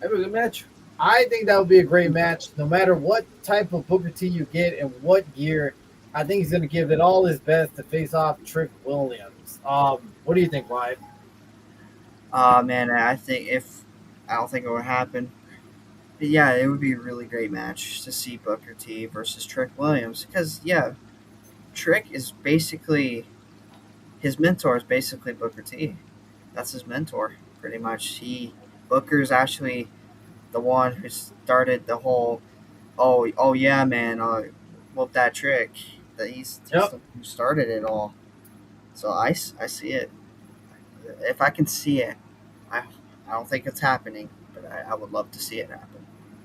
That'd be a good match. I think that would be a great match. No matter what type of Booker T you get and what gear, I think he's going to give it all his best to face off Trick Williams. What do you think, Wyatt? Man, I don't think it would happen. But yeah, it would be a really great match to see Booker T versus Trick Williams because Trick is basically his mentor is basically Booker T. That's his mentor, pretty much. Booker's actually the one who started the whole, oh yeah, man, whoop that Trick. That he's the one who started it all. So I see it. If I can see it, I don't think it's happening, but I would love to see it happen.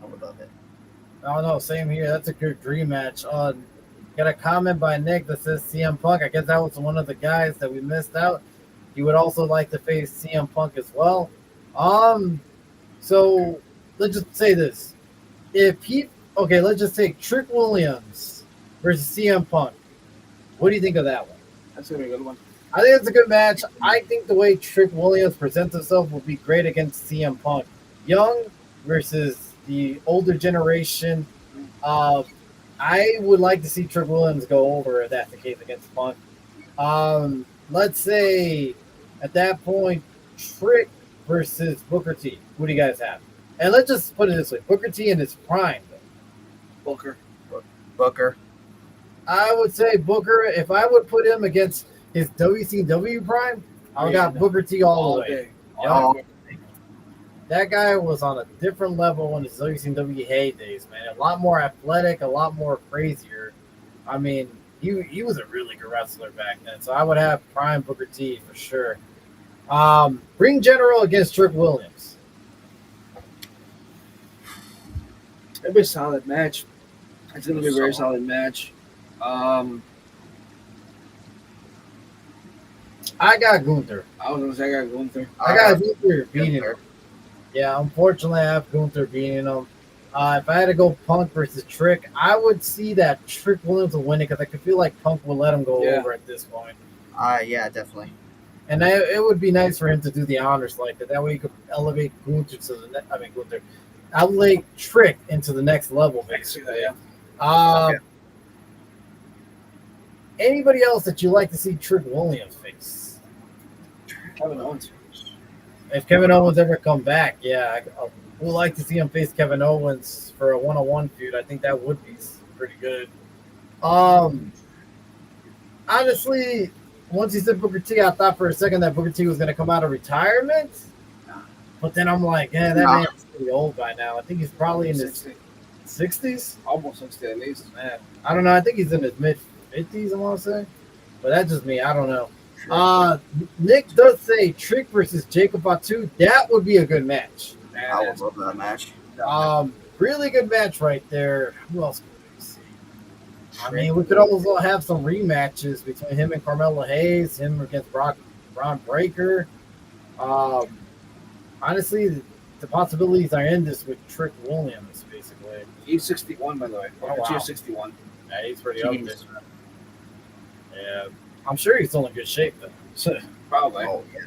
I would love it. Oh no, same here. That's a good dream match. Got a comment by Nick that says CM Punk. I guess that was one of the guys that we missed out. He would also like to face CM Punk as well. So let's just say this. Let's just take Trick Williams versus CM Punk. What do you think of that one? That's gonna be a good one. I think it's a good match. I think the way Trick Williams presents himself will be great against CM Punk. Young versus the older generation. Uh, I would like to see Trick Williams go over if that's the case against Punk. Let's say at that point, Trick versus Booker T. Who do you guys have? And let's just put it this way: Booker T in his prime. Booker. Booker. I would say Booker. If I would put him against his WCW prime, I would got Booker T all the way. day. Oh, That guy was on a different level in his WCW heydays, man. A lot more athletic, a lot more crazier. I mean, he was a really good wrestler back then. So I would have prime Booker T for sure. Ring General against Trick Williams. It'll be a solid match. It's going to be a very solid match. I got Gunther. I was going to say I got Gunther. I got Gunther beating him. Yeah, unfortunately, I have Gunther beating him. If I had to go Punk versus Trick, I would see that Trick Williams will win it because I could feel like Punk will let him go over at this point. Yeah, definitely. And it would be nice for him to do the honors like that. That way he could elevate Gunther to the elevate Trick into the next level, basically. Anybody else that you like to see Trick Williams face? Kevin Owens. If Kevin Owens ever come back, I would like to see him face Kevin Owens for a one-on-one feud. I think that would be pretty good. Honestly, once he said Booker T, I thought for a second that Booker T was going to come out of retirement. But then I'm like, that man's pretty old by now. I think he's probably in his 60s. Almost 60 at least. Man, I don't know. I think he's in his mid-50s, I want to say. But that's just me. I don't know. Nick does say Trick versus Jacob Fatu. That would be a good match. I would love that match. Really good match right there. Who else could we see? I mean, we could also have some rematches between him and Carmelo Hayes, him against Braun Breaker. Honestly, the possibilities are endless with Trick Williams, basically. He's 61, by the way. He's 61. Yeah, he's pretty up there. Yeah. I'm sure he's still in good shape, though. Probably. Oh, yeah.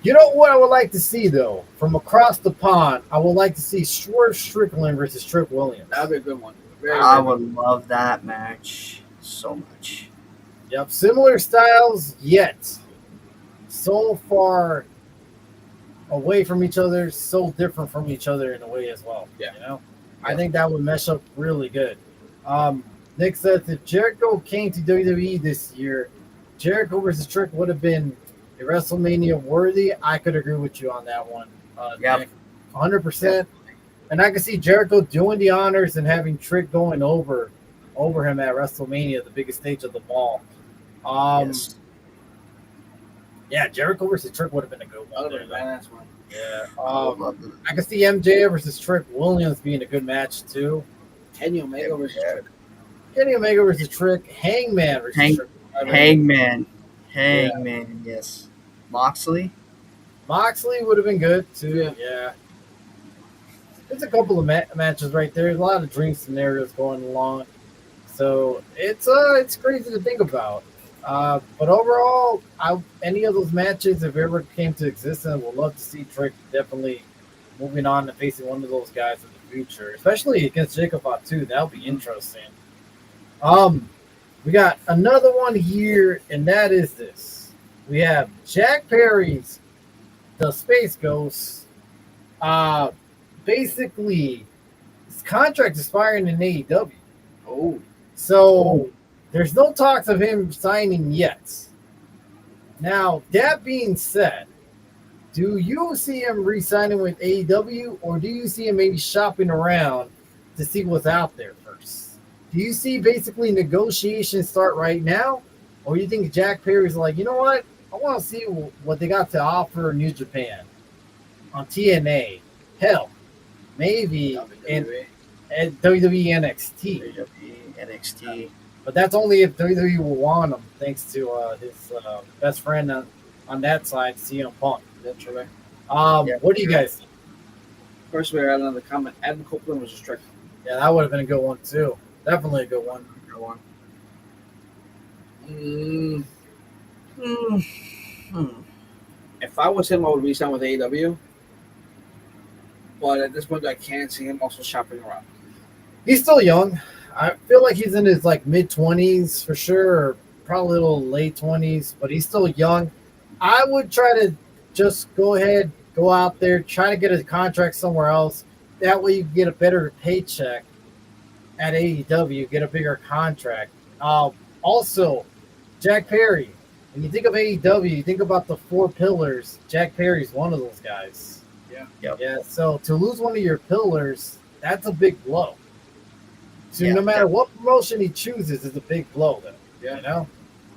You know what I would like to see, though? From across the pond, I would like to see Swerve Strickland versus Trick Williams. That would be a good one. I would love that match so much. Yep, similar styles, yet so far away from each other, so different from each other in a way as well. Yeah. You know? I think that would mesh up really good. Nick says if Jericho came to WWE this year, Jericho versus Trick would have been a WrestleMania worthy. I could agree with you on that one. Nick, 100%. And I can see Jericho doing the honors and having Trick going over him at WrestleMania, the biggest stage of them all. Yes. Yeah, Jericho versus Trick would have been a good one. That's one. Yeah. I I can see MJ versus Trick Williams being a good match too. Kenny Omega versus Trick. Kenny Omega versus Trick. Hangman versus Trick. Hangman, yes. Moxley would have been good too. Yeah. There's a couple of matches right there. There's a lot of dream scenarios going along. So it's crazy to think about. But overall, any of those matches, if it ever came to existence, I would love to see Trick definitely moving on and facing one of those guys in the future, especially against Jacob Fatu. That would be interesting. We got another one here, and that is this. We have Jack Perry's The Space Ghost. Basically, his contract expiring in AEW. Oh. So there's no talks of him signing yet. Now, that being said, do you see him re-signing with AEW, or do you see him maybe shopping around to see what's out there first? Do you see basically negotiations start right now, or you think Jack Perry's like, you know what? I want to see what they got to offer New Japan on TNA. Hell, maybe in WWE NXT. WWE NXT. But that's only if WWE will want him, thanks to his best friend on that side, CM Punk. That's right. What do you guys think? First, we had another comment. Adam Copeland was just Trick. Yeah, that would have been a good one too. Definitely a good one. Hmm. Hmm. If I was him, I would resign with AEW. But at this point, I can't see him also shopping around. He's still young. I feel like he's in his like mid-20s for sure, or probably a little late 20s, but he's still young. I would try to just go ahead, go out there, try to get a contract somewhere else. That way you can get a better paycheck at AEW, get a bigger contract. Also, Jack Perry. When you think of AEW, you think about the four pillars. Jack Perry's one of those guys. Yeah. Yep. Yeah, so to lose one of your pillars, that's a big blow. So Yeah, no matter what promotion he chooses, is a big blow, though. Yeah. You know.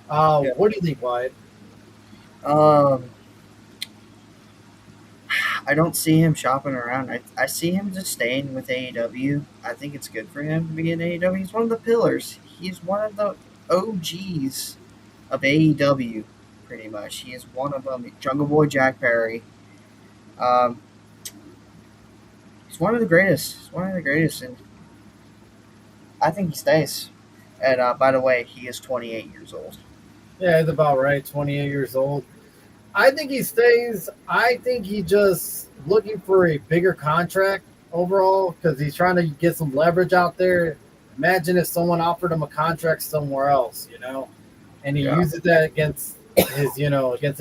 Yeah. What do you think, Wyatt? Um, I don't see him shopping around. I see him just staying with AEW. I think it's good for him to be in AEW. He's one of the pillars. He's one of the OGs of AEW, pretty much. He is one of them. Jungle Boy Jack Perry. Um, he's one of the greatest. He's one of the greatest, and I think he stays. And by the way, he is 28 years old. Yeah, he's about right. 28 years old. I think he stays. I think he just looking for a bigger contract overall because he's trying to get some leverage out there. Imagine if someone offered him a contract somewhere else, and he Yeah. uses that against against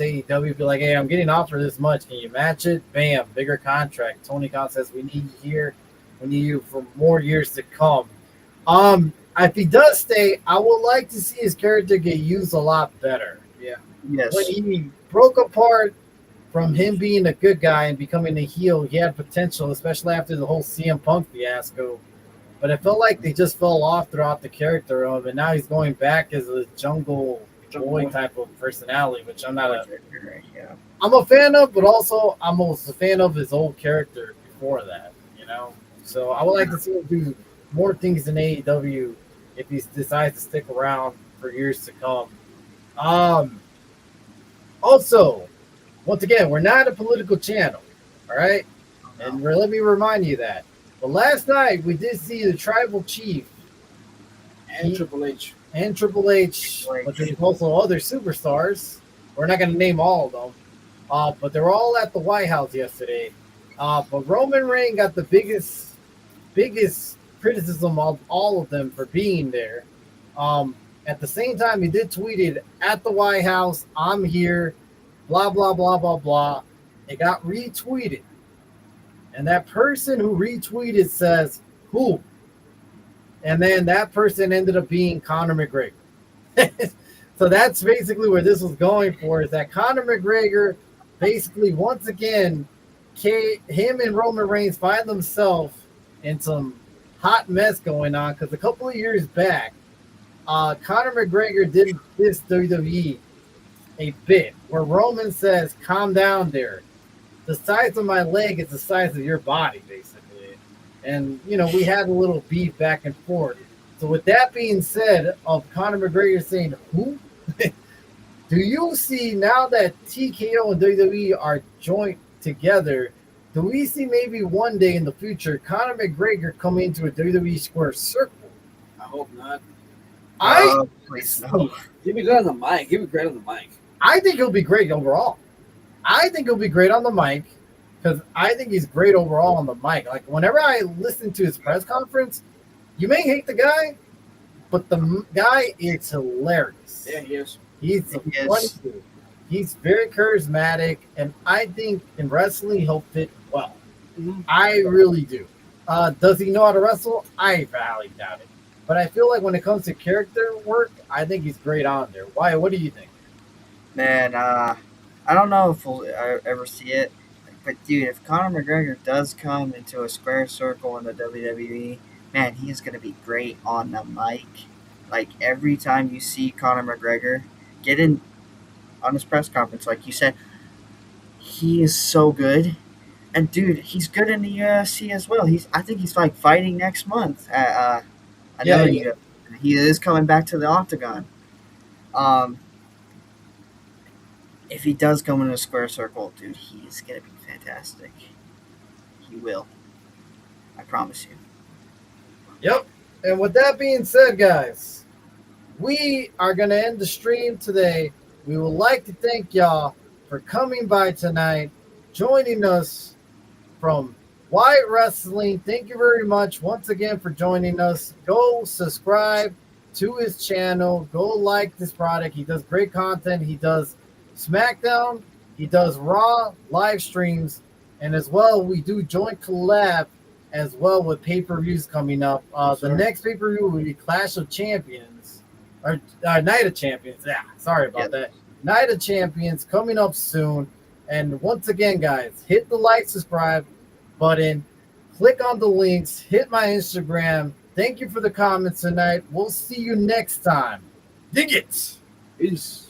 AEW. Be like, hey, I'm getting offered this much. Can you match it? Bam, bigger contract. Tony Khan says we need you here. We need you for more years to come. If he does stay, I would like to see his character get used a lot better. Yeah. Yes. When he broke apart from him being a good guy and becoming a heel, he had potential, especially after the whole CM Punk fiasco. But it felt like they just fell off throughout the character of, and now he's going back as a jungle boy type of personality, which I'm not Yeah. I'm a fan of, but also I'm also a fan of his old character before that, So I would like to see him do more things in AEW if he decides to stick around for years to come. Also, once again, we're not a political channel, all right? And let me remind you that. But last night we did see the tribal chief And Triple H. and Triple H, but there's also other superstars. We're not going to name all of them, but they're all at the White House yesterday. But Roman Reigns got the biggest criticism of all of them for being there. At the same time, he did tweeted at the White House, "I'm here," blah blah blah blah blah. It got retweeted, and that person who retweeted says, "Who?" And then that person ended up being Conor McGregor. So that's basically where this was going for, is that Conor McGregor basically once again, him and Roman Reigns find themselves in some hot mess going on, because a couple of years back, Conor McGregor did this WWE a bit where Roman says, "Calm down there. The size of my leg is the size of your body," basically. And, we had a little beef back and forth. So with that being said, of Conor McGregor saying, "Who?" Do you see now that TKO and WWE are joined together, do we see maybe one day in the future Conor McGregor come into a WWE square circle? I hope not. Please no. Give me good on the mic. Give me great on the mic. I think he'll be great overall. I think he'll be great on the mic because I think he's great overall on the mic. Like, whenever I listen to his press conference, you may hate the guy, but the guy is hilarious. Yeah, he is. He's a funny dude. He's very charismatic, and I think in wrestling he'll fit well. Mm-hmm. I really do. Does he know how to wrestle? I highly doubt it. But I feel like when it comes to character work, I think he's great on there. Why? What do you think? Man, I don't know if we'll ever see it, but dude, if Conor McGregor does come into a square circle in the WWE, man, he's gonna be great on the mic. Like, every time you see Conor McGregor get in on his press conference, like you said, he is so good. And dude, he's good in the UFC as well. I think he's like fighting next month. I know he is coming back to the octagon. If he does come in a square circle, dude, he's gonna be fantastic. He will. I promise you. Yep. And with that being said, guys, we are going to end the stream today. We would like to thank y'all for coming by tonight, joining us from Wyatt Wrestling. Thank you very much once again for joining us. Go subscribe to his channel. Go like this product. He does great content. He does SmackDown. He does Raw live streams. And as well, we do joint collab as well with pay-per-views coming up. The next pay-per-view will be Clash of Champions. Or Night of Champions. Yeah, sorry about that. Night of Champions coming up soon. And once again, guys, hit the like, subscribe button. Click on the links. Hit my Instagram. Thank you for the comments tonight. We'll see you next time. Dig it. Peace.